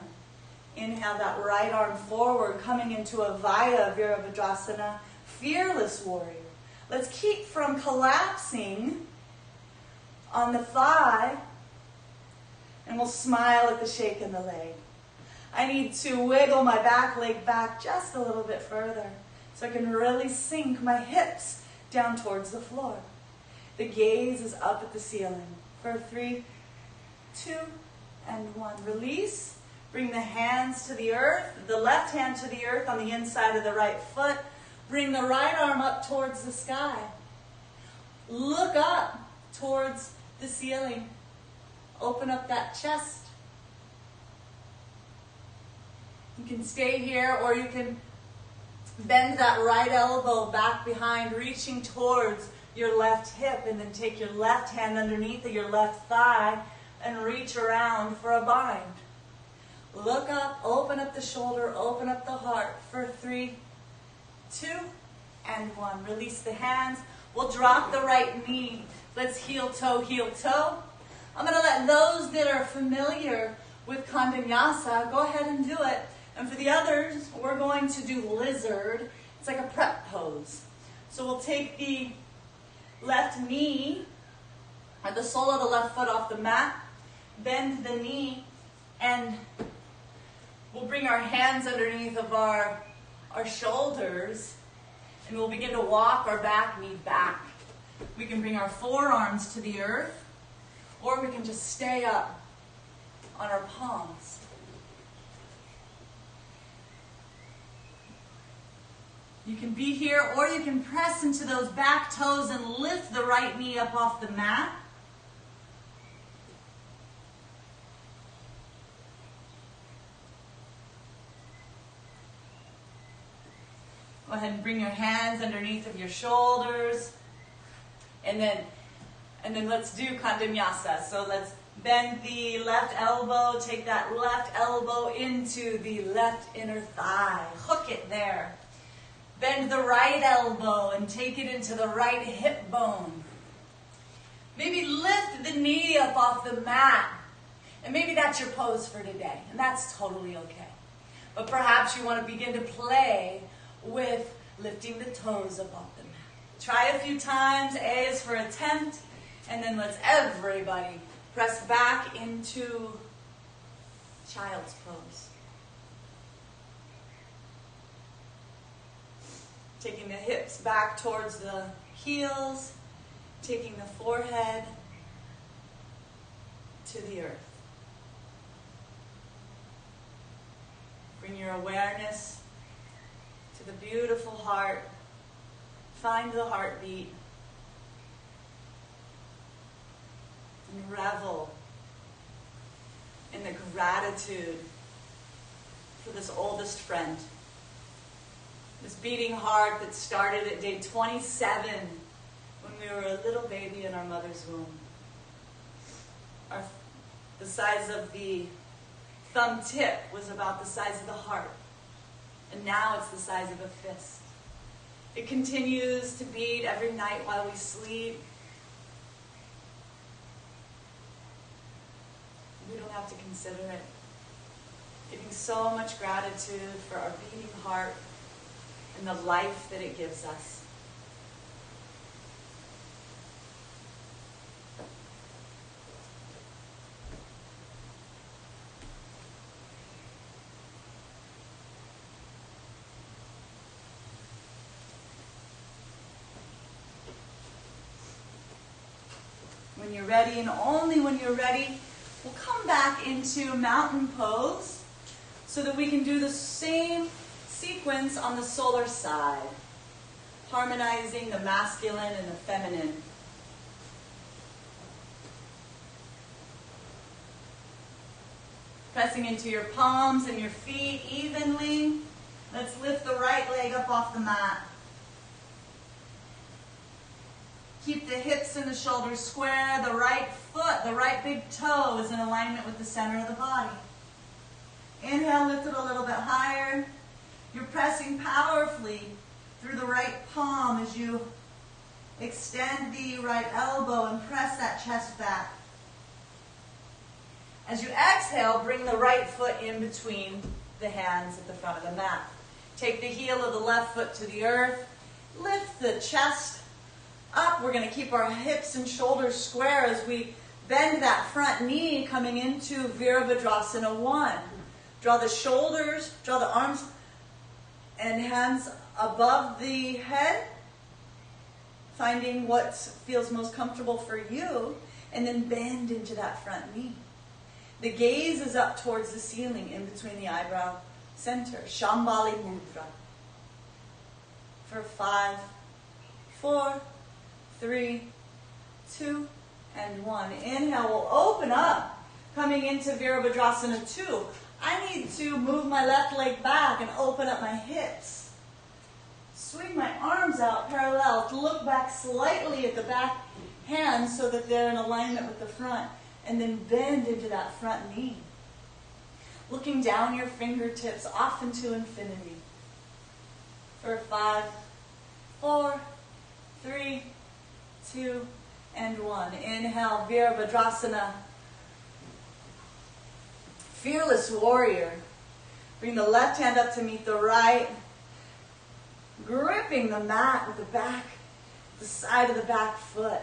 Inhale that right arm forward, coming into a Vaya Virabhadrasana, fearless warrior. Let's keep from collapsing on the thigh, and we'll smile at the shake in the leg. I need to wiggle my back leg back just a little bit further so I can really sink my hips down towards the floor. The gaze is up at the ceiling. For 3, 2, and 1. Release. Bring the hands to the earth, the left hand to the earth on the inside of the right foot. Bring the right arm up towards the sky. Look up towards the ceiling. Open up that chest. You can stay here, or you can bend that right elbow back behind, reaching towards your left hip, and then take your left hand underneath of your left thigh and reach around for a bind. Look up, open up the shoulder, open up the heart for 3, 2, and 1. Release the hands. We'll drop the right knee. Let's heel toe, heel toe. I'm going to let those that are familiar with Kandanyasa go ahead and do it. And for the others, we're going to do lizard. It's like a prep pose. So we'll take the left knee, or the sole of the left foot off the mat, bend the knee, and we'll bring our hands underneath of our shoulders, and we'll begin to walk our back knee back. We can bring our forearms to the earth, or we can just stay up on our palms. You can be here, or you can press into those back toes and lift the right knee up off the mat. Go ahead and bring your hands underneath of your shoulders. And then let's do Kandanyasa. So let's bend the left elbow, take that left elbow into the left inner thigh. Hook it there. Bend the right elbow and take it into the right hip bone. Maybe lift the knee up off the mat. And maybe that's your pose for today. And that's totally okay. But perhaps you want to begin to play with lifting the toes up off the mat. Try a few times. A is for attempt. And then let's everybody press back into child's pose. Taking the hips back towards the heels, taking the forehead to the earth. Bring your awareness to the beautiful heart. Find the heartbeat. And revel in the gratitude for this oldest friend. This beating heart that started at day 27 when we were a little baby in our mother's womb. The size of the thumb tip was about the size of the heart. And now it's the size of a fist. It continues to beat every night while we sleep. We don't have to consider it. Giving so much gratitude for our beating heart and the life that it gives us. When you're ready, and only when you're ready, we'll come back into mountain pose so that we can do the same sequence on the solar side, harmonizing the masculine and the feminine. Pressing into your palms and your feet evenly. Let's lift the right leg up off the mat. Keep the hips and the shoulders square. The right foot, the right big toe is in alignment with the center of the body. Inhale, lift it a little bit higher. You're pressing powerfully through the right palm as you extend the right elbow and press that chest back. As you exhale, bring the right foot in between the hands at the front of the mat. Take the heel of the left foot to the earth. Lift the chest up. We're going to keep our hips and shoulders square as we bend that front knee coming into Virabhadrasana 1. Draw the shoulders, draw the arms and hands above the head, finding what feels most comfortable for you, and then bend into that front knee. The gaze is up towards the ceiling in between the eyebrow center. Shambhali Mudra. For 5, 4, 3, 2, and 1. Inhale, we'll open up, coming into Virabhadrasana 2. I need to move my left leg back and open up my hips. Swing my arms out parallel. Look back slightly at the back hands so that they're in alignment with the front. And then bend into that front knee. Looking down your fingertips off into infinity. For 5, 4, 3, 2, and 1. Inhale, Virabhadrasana. Fearless warrior. Bring the left hand up to meet the right. Gripping the mat with the side of the back foot.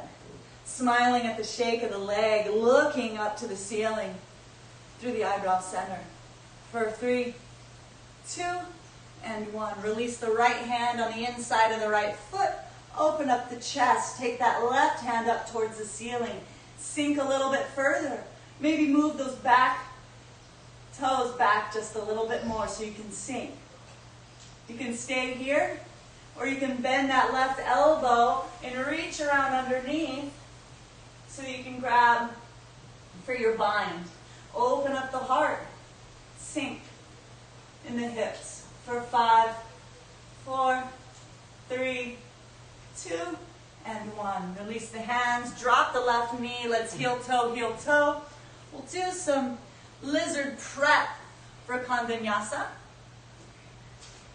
Smiling at the shake of the leg, looking up to the ceiling through the eyebrow center. For 3, 2, and 1. Release the right hand on the inside of the right foot. Open up the chest. Take that left hand up towards the ceiling. Sink a little bit further. Maybe move those back toes back just a little bit more so you can sink. You can stay here, or you can bend that left elbow and reach around underneath so you can grab for your bind. Open up the heart. Sink in the hips. For 5, 4, 3, 2, and 1. Release the hands. Drop the left knee. Let's heel toe, heel toe. We'll do some lizard prep for Kandanyasa.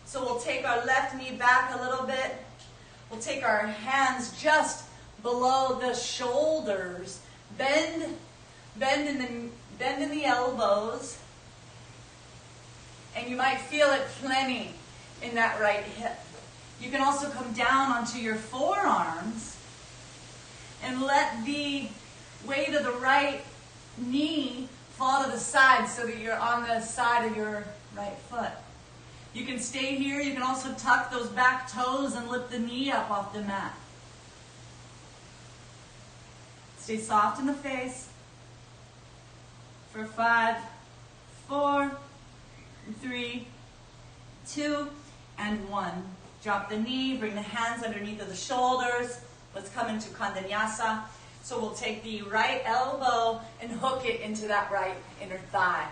So we'll take our left knee back a little bit. We'll take our hands just below the shoulders. Bend in the elbows. And you might feel it plenty in that right hip. You can also come down onto your forearms and let the weight of the right knee fall to the side so that you're on the side of your right foot. You can stay here. You can also tuck those back toes and lift the knee up off the mat. Stay soft in the face. For 5, 4, 3, 2, and 1. Drop the knee. Bring the hands underneath of the shoulders. Let's come into Kandanyasa. So we'll take the right elbow and hook it into that right inner thigh.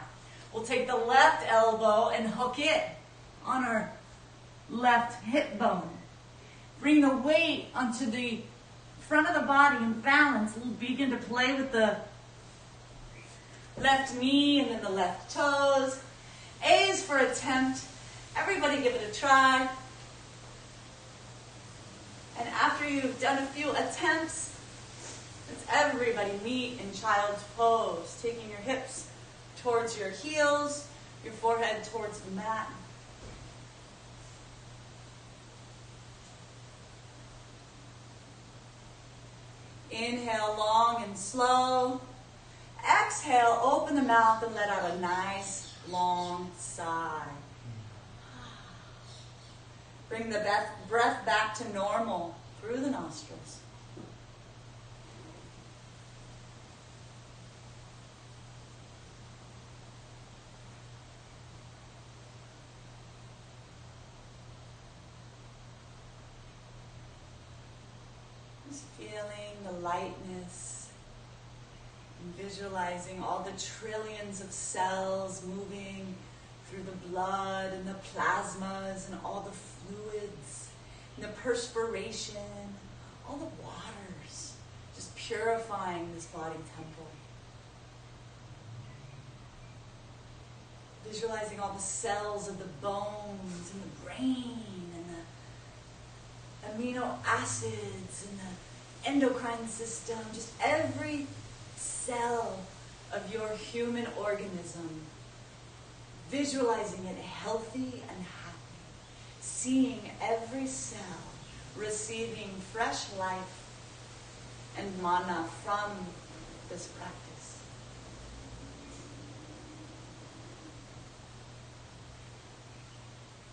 We'll take the left elbow and hook it on our left hip bone. Bring the weight onto the front of the body and balance. We'll begin to play with the left knee and then the left toes. A is for attempt. Everybody give it a try. And after you've done a few attempts, let's everybody meet in child's pose, taking your hips towards your heels, your forehead towards the mat. Inhale long and slow. Exhale, open the mouth and let out a nice long sigh. Bring the breath back to normal through the nostrils. Just feeling the lightness and visualizing all the trillions of cells moving through the blood and the plasmas and all the fluids and the perspiration, all the waters. purifying this body temple. Visualizing all the cells of the bones and the brain and the amino acids and the endocrine system, just every cell of your human organism. Visualizing it healthy and happy. Seeing every cell receiving fresh life and mana from this practice.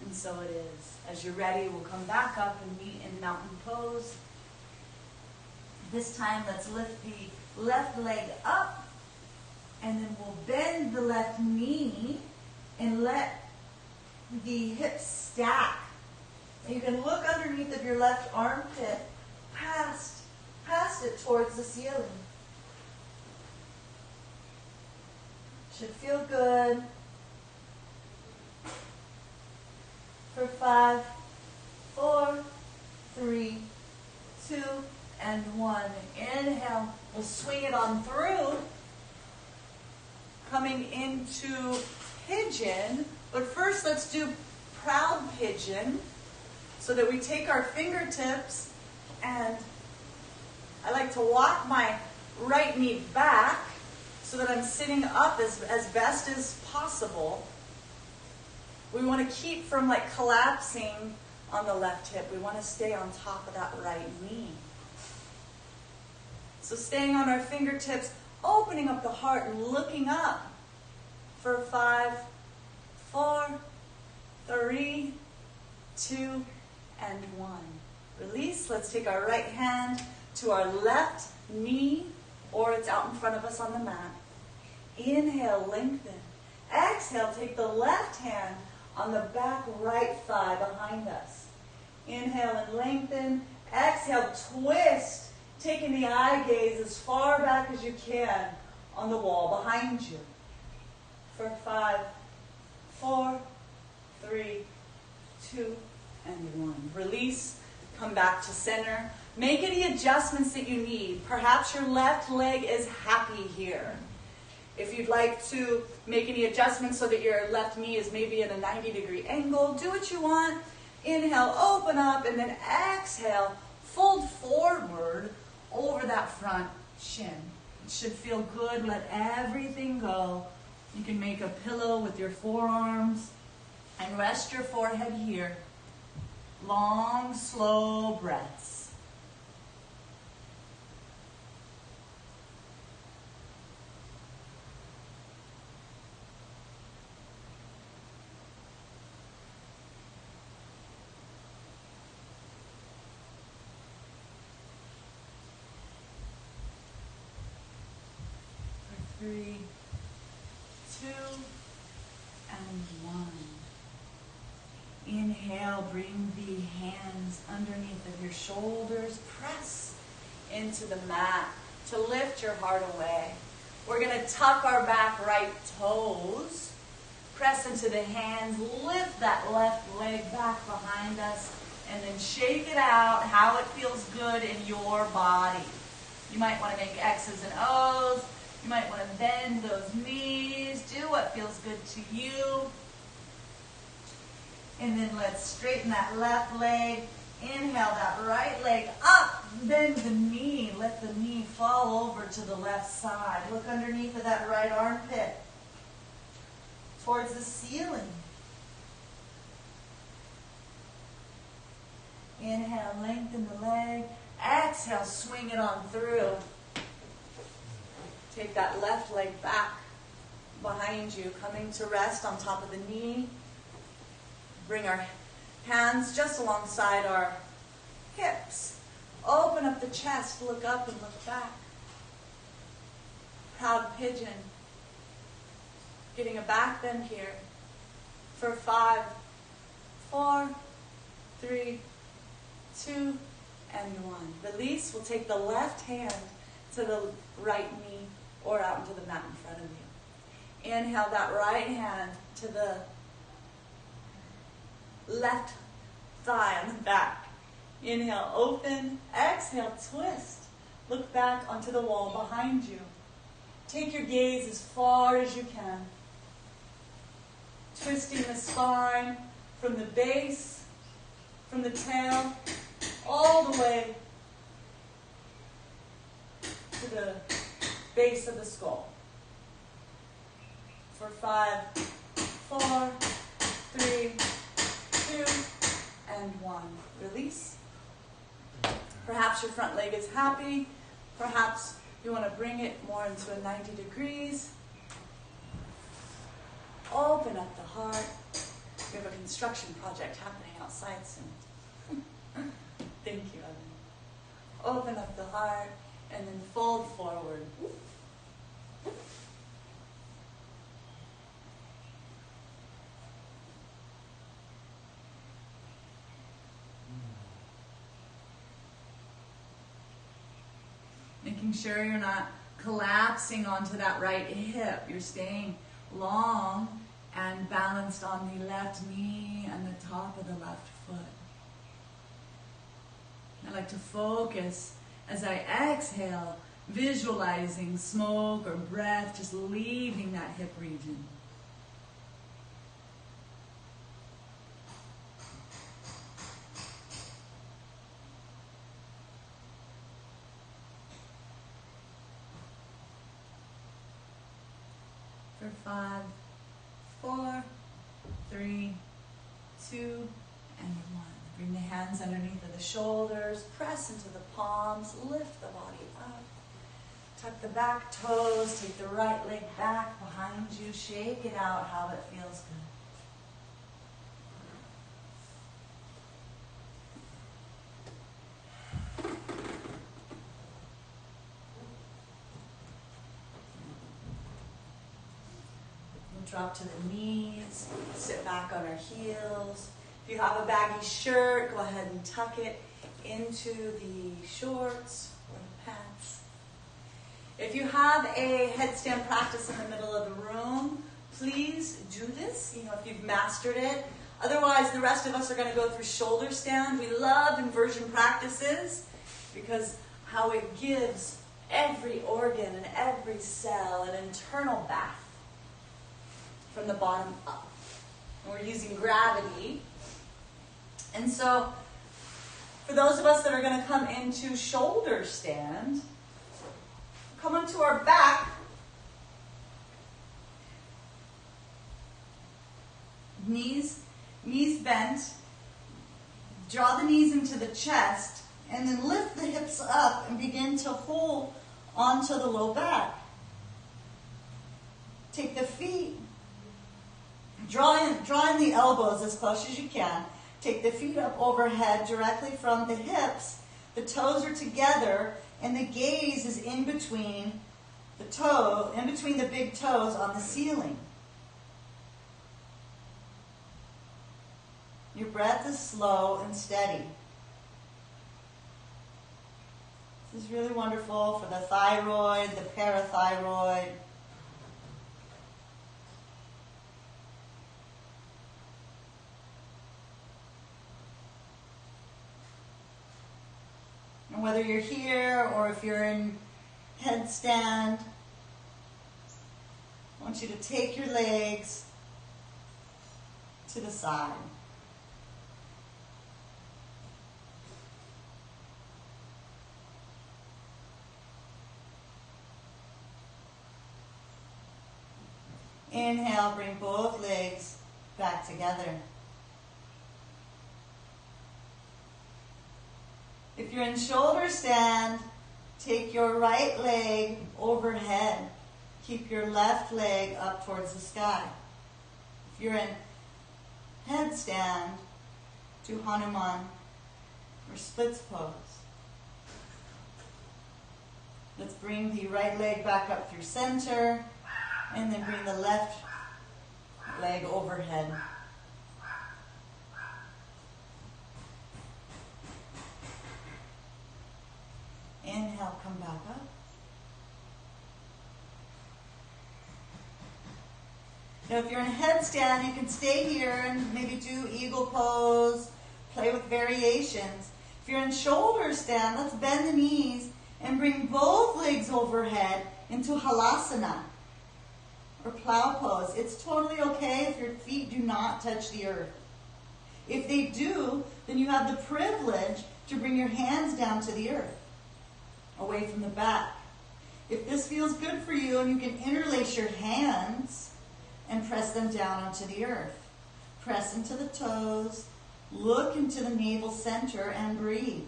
And so it is. As you're ready, we'll come back up and meet in mountain pose. This time, let's lift the left leg up, and then we'll bend the left knee and let the hips stack. You can look underneath of your left armpit, past it towards the ceiling. Should feel good. For 5, 4, 3, 2, and 1. Inhale. We'll swing it on through. Coming into pigeon. But first, let's do proud pigeon. So that we take our fingertips, and I like to walk my right knee back so that I'm sitting up as best as possible. We want to keep from collapsing on the left hip. We want to stay on top of that right knee. So staying on our fingertips, opening up the heart and looking up for 5, 4, 3, 2, and 1. Release. Let's take our right hand to our left knee, or it's out in front of us on the mat. Inhale, lengthen. Exhale, take the left hand on the back right thigh behind us. Inhale and lengthen. Exhale, twist, taking the eye gaze as far back as you can on the wall behind you. For 5, 4, 3, 2, and 1. Release. Come back to center. Make any adjustments that you need. Perhaps your left leg is happy here. If you'd like to make any adjustments so that your left knee is maybe at a 90-degree angle, do what you want. Inhale, open up, and then exhale, fold forward over that front shin. It should feel good. Let everything go. You can make a pillow with your forearms and rest your forehead here. Long, slow breaths. For 3, 2, and 1. Inhale, bring the hands underneath of your shoulders. Press into the mat to lift your heart away. We're going to tuck our back right toes. Press into the hands. Lift that left leg back behind us. And then shake it out how it feels good in your body. You might want to make X's and O's. You might want to bend those knees. Do what feels good to you. And then let's straighten that left leg. Inhale that right leg up. Bend the knee. Let the knee fall over to the left side. Look underneath of that right armpit towards the ceiling. Inhale, lengthen the leg. Exhale, swing it on through. Take that left leg back behind you, coming to rest on top of the knee. Bring our hands just alongside our hips. Open up the chest, look up and look back. Proud pigeon. Getting a back bend here. For 5, 4, 3, 2, and 1. Release. We'll take the left hand to the right knee or out into the mat in front of you. Inhale that right hand to the left thigh on the back. Inhale, open. Exhale, twist. Look back onto the wall behind you. Take your gaze as far as you can. Twisting the spine from the base, from the tail, all the way to the base of the skull. For 5, 4, 3, 2, and 1. Release. Perhaps your front leg is happy. Perhaps you want to bring it more into a 90 degrees. Open up the heart. We have a construction project happening outside soon. Thank you, Evan. Open up the heart and then fold forward. Making sure you're not collapsing onto that right hip. You're staying long and balanced on the left knee and the top of the left foot. I like to focus as I exhale, visualizing smoke or breath just leaving that hip region. For 5, 4, 3, 2, and 1. Bring the hands underneath of the shoulders, press into the palms, lift the body up. Tuck the back toes, take the right leg back behind you, shake it out how it feels good. Drop to the knees, sit back on our heels. If you have a baggy shirt, go ahead and tuck it into the shorts or the pants. If you have a headstand practice in the middle of the room, please do this, if you've mastered it. Otherwise, the rest of us are going to go through shoulder stand. We love inversion practices because how it gives every organ and every cell an internal bath from the bottom up. And we're using gravity. And so, for those of us that are going to come into shoulder stand, come onto our back, knees bent, draw the knees into the chest, and then lift the hips up and begin to hold onto the low back. Take the feet, draw in the elbows as close as you can. Take the feet up overhead directly from the hips. The toes are together and the gaze is in between the big toes on the ceiling. Your breath is slow and steady. This is really wonderful for the thyroid, the parathyroid. And whether you're here or if you're in headstand, I want you to take your legs to the side. Inhale, bring both legs back together. If you're in shoulder stand, take your right leg overhead. Keep your left leg up towards the sky. If you're in headstand, do Hanuman or splits pose. Let's bring the right leg back up through center, and then bring the left leg overhead. Inhale, come back up. Now if you're in a headstand, you can stay here and maybe do eagle pose, play with variations. If you're in shoulder stand, let's bend the knees And bring both legs overhead into halasana, or plow pose. It's totally okay if your feet do not touch the earth. If they do, then you have the privilege to bring your hands down to the earth, away from the back. If this feels good for you, and you can interlace your hands and press them down onto the earth. Press into the toes, look into the navel center, and breathe.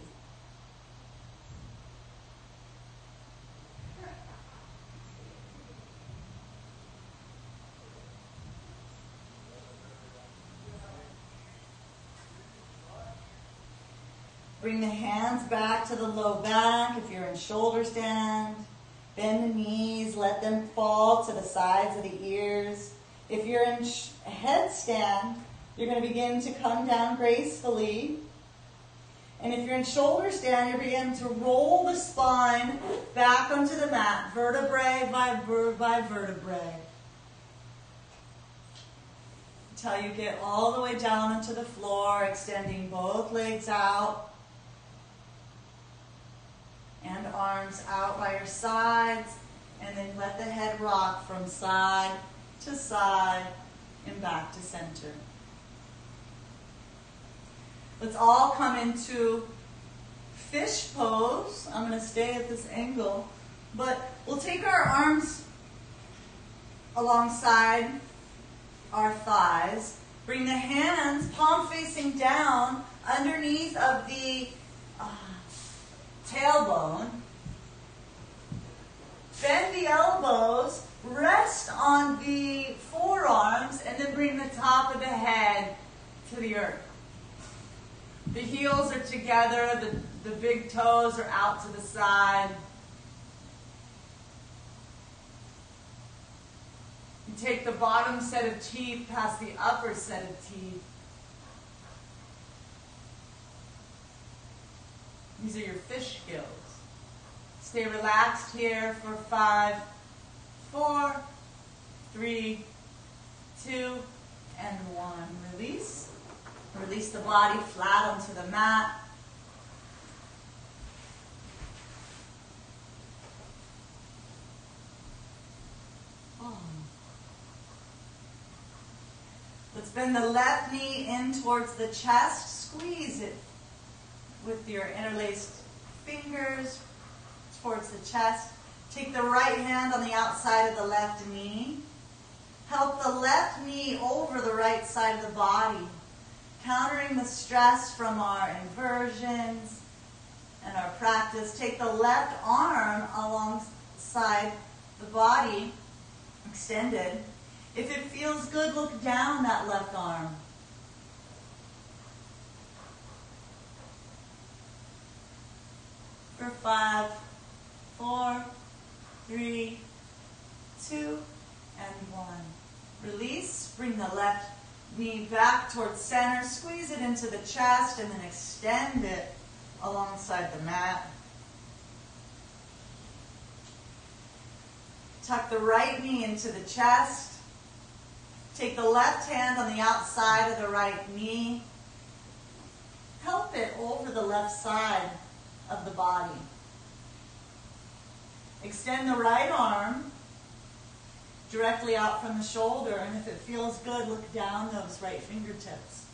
Bring the hands back to the low back if you're in shoulder stand. Bend the knees, let them fall to the sides of the ears. If you're in headstand, you're going to begin to come down gracefully. And if you're in shoulder stand, you're beginning to roll the spine back onto the mat, vertebrae by vertebrae. Until you get all the way down onto the floor, extending both legs out. And arms out by your sides, and then let the head rock from side to side and back to center. Let's all come into fish pose. I'm going to stay at this angle, but we'll take our arms alongside our thighs. Bring the hands palm facing down underneath of the tailbone. Bend the elbows, rest on the forearms, and then bring the top of the head to the earth. The heels are together, the big toes are out to the side. You take the bottom set of teeth past the upper set of teeth. These are your fish skills. Stay relaxed here for 5, 4, 3, 2, and 1. Release. Release the body flat onto the mat. Let's bend the left knee in towards the chest. Squeeze it with your interlaced fingers towards the chest. Take the right hand on the outside of the left knee. Help the left knee over the right side of the body, countering the stress from our inversions and our practice. Take the left arm alongside the body, extended. If it feels good, look down that left arm. For 5, 4, 3, 2, and 1. Release. Bring the left knee back towards center. Squeeze it into the chest and then extend it alongside the mat. Tuck the right knee into the chest. Take the left hand on the outside of the right knee. Help it over the left side of the body. Extend the right arm directly out from the shoulder, and if it feels good, look down those right fingertips.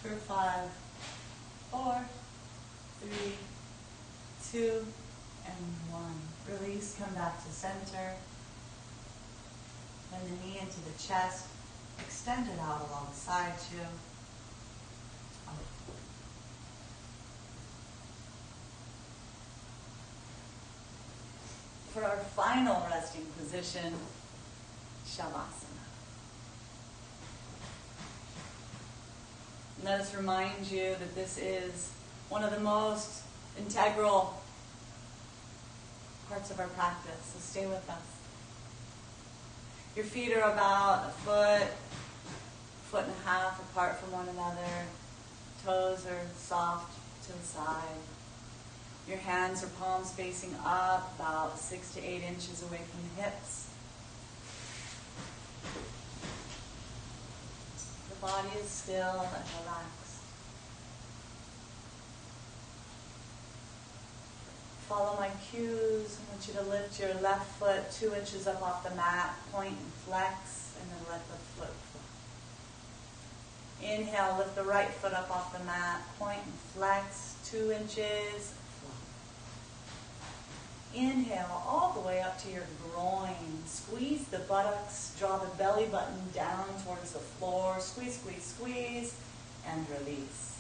For 5, 4, 3, 2, and 1. Release, come back to center. Bend the knee into the chest. Extend it out alongside you. For our final resting position, Shavasana. Let us remind you that this is one of the most integral parts of our practice, so stay with us. Your feet are about a foot and a half apart from one another. Toes are soft to the side. Your hands or palms facing up, about 6 to 8 inches away from the hips. body is still and relaxed. Follow my cues. I want you to lift your left foot 2 inches up off the mat, point and flex, and then let the foot float. Inhale, lift the right foot up off the mat, point and flex, 2 inches, float. Inhale all the way up to your groin. Squeeze the buttocks, draw the belly button down towards the floor. Squeeze, squeeze, squeeze, and release.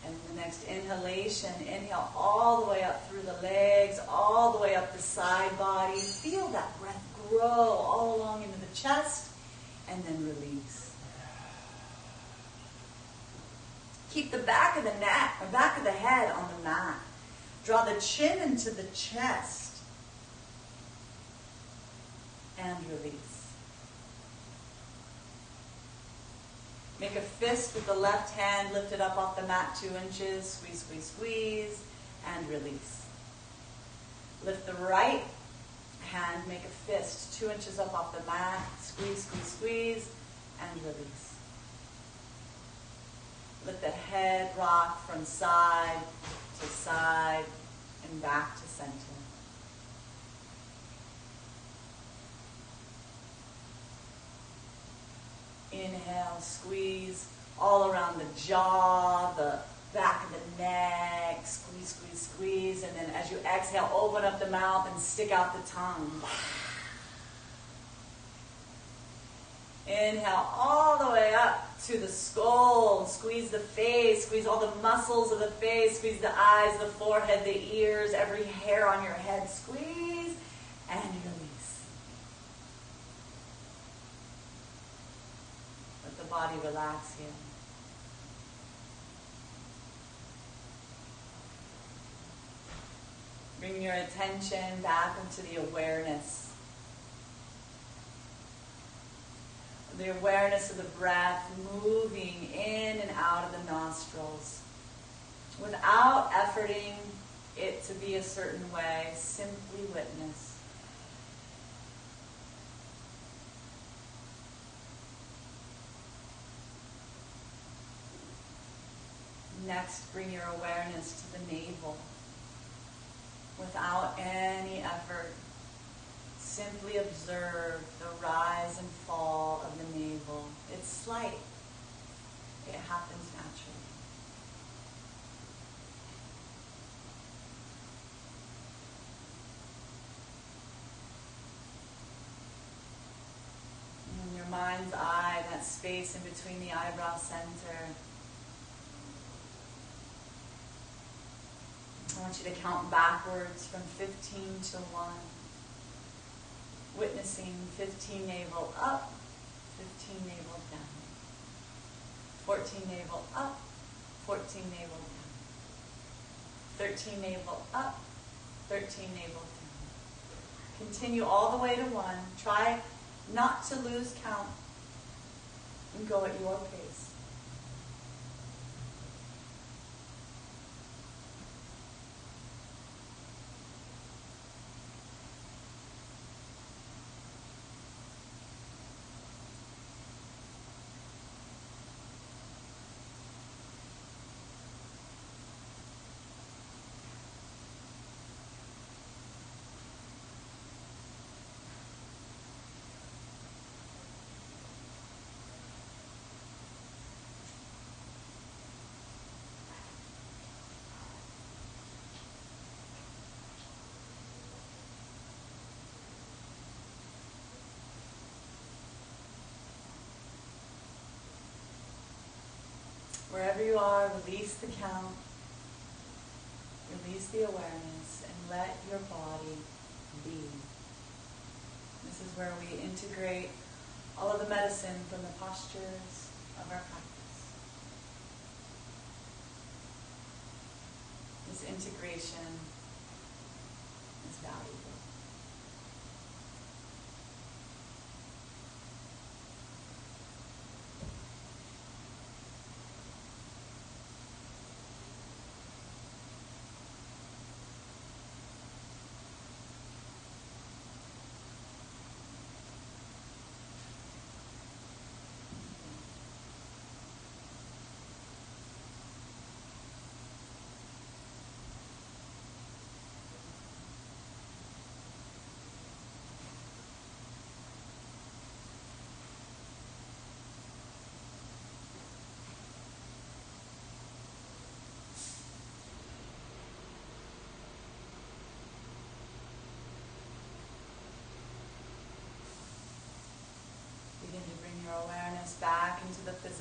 And the next inhalation, inhale all the way up through the legs, all the way up the side body. Feel that breath grow all along into the chest, and then release. Keep the back of the neck, or back of the head on the mat. Draw the chin into the chest, and release. Make a fist with the left hand, lift it up off the mat 2 inches, squeeze, squeeze, squeeze, and release. Lift the right hand, make a fist 2 inches up off the mat, squeeze, squeeze, squeeze, and release. Let the head rock from side to side and back to center. Inhale, squeeze all around the jaw, the back of the neck, squeeze, squeeze, squeeze, and then as you exhale, open up the mouth and stick out the tongue. Inhale all the way up to the skull, squeeze the face, squeeze all the muscles of the face, squeeze the eyes, the forehead, the ears, every hair on your head, squeeze and release. Body relax here. Bring your attention back into the awareness. The awareness of the breath moving in and out of the nostrils. Without efforting it to be a certain way, simply witness. Next, bring your awareness to the navel. Without any effort, simply observe the rise and fall of the navel. It's slight. It happens naturally. In your mind's eye, that space in between the eyebrow center, I want you to count backwards from 15 to 1. Witnessing 15 navel up, 15 navel down. 14 navel up, 14 navel down. 13 navel up, 13 navel down. Continue all the way to 1. Try not to lose count and go at your pace. Wherever you are, release the count, release the awareness, and let your body be. This is where we integrate all of the medicine from the postures of our practice. This integration is valuable.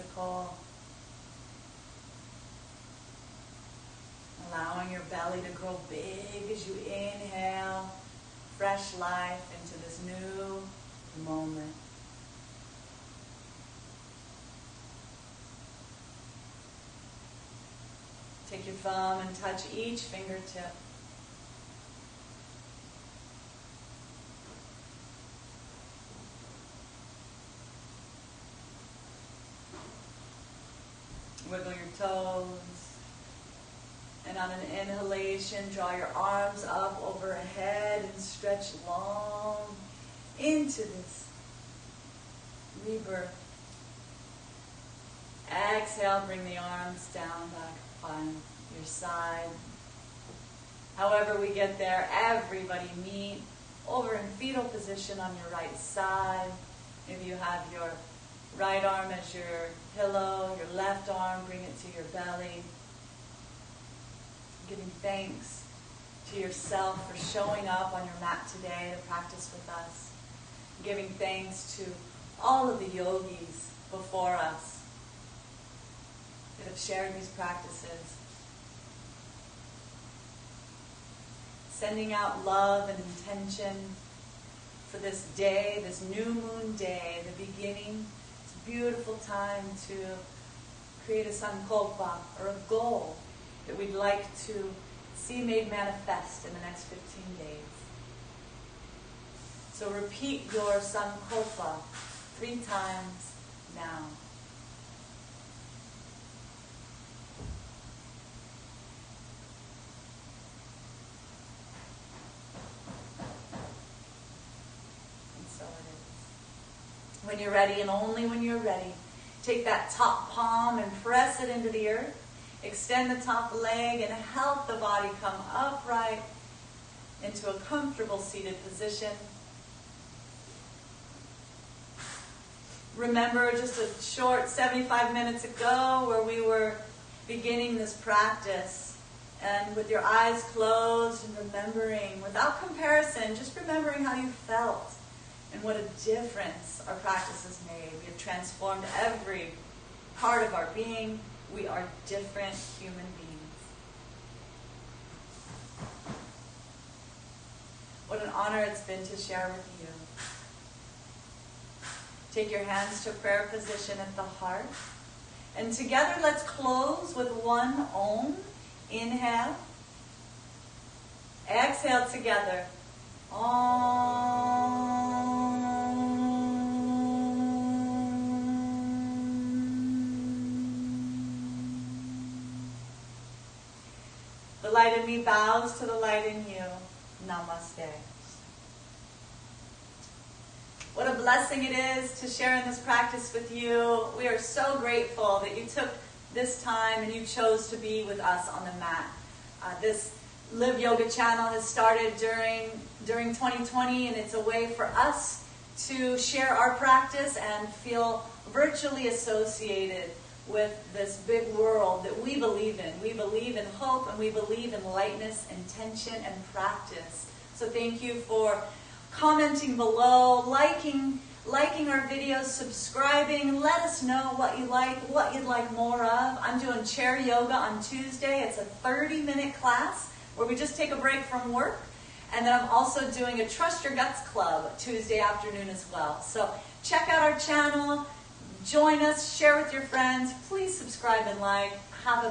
physical. Allowing your belly to grow big as you inhale fresh life into this new moment. Take your thumb and touch each fingertip. Wiggle your toes. And on an inhalation, draw your arms up overhead and stretch long into this rebirth. Exhale, bring the arms down back on your side. However we get there, everybody meet over in fetal position on your right side. If you have your right arm as your pillow, your left arm, bring it to your belly. Giving thanks to yourself for showing up on your mat today to practice with us. Giving thanks to all of the yogis before us that have shared these practices. Sending out love and intention for this day, this new moon day, the beginning. It's a beautiful time to create a sankalpa, or a goal, that we'd like to see made manifest in the next 15 days. So repeat your sankalpa 3 times now. And so it is. When you're ready, and only when you're ready, take that top palm and press it into the earth. Extend the top leg and help the body come upright into a comfortable seated position. Remember just a short 75 minutes ago where we were beginning this practice, and with your eyes closed and remembering, without comparison, just remembering how you felt and what a difference our practice has made. We have transformed every part of our being. We are different human beings. What an honor it's been to share with you. Take your hands to prayer position at the heart. And together let's close with one Om. Inhale. Exhale together. Om. The light in me bows to the light in you. Namaste. What a blessing it is to share in this practice with you. We are so grateful that you took this time and you chose to be with us on the mat. This Live Yoga channel has started during 2020, and it's a way for us to share our practice and feel virtually associated with this big world that we believe in. We believe in hope, and we believe in lightness, intention, and practice. So thank you for commenting below, liking our videos, subscribing. Let us know what you like, what you'd like more of. I'm doing chair yoga on Tuesday. It's a 30-minute class where we just take a break from work. And then I'm also doing a Trust Your Guts Club Tuesday afternoon as well. So check out our channel. Join us, share with your friends. Please subscribe and like. Have a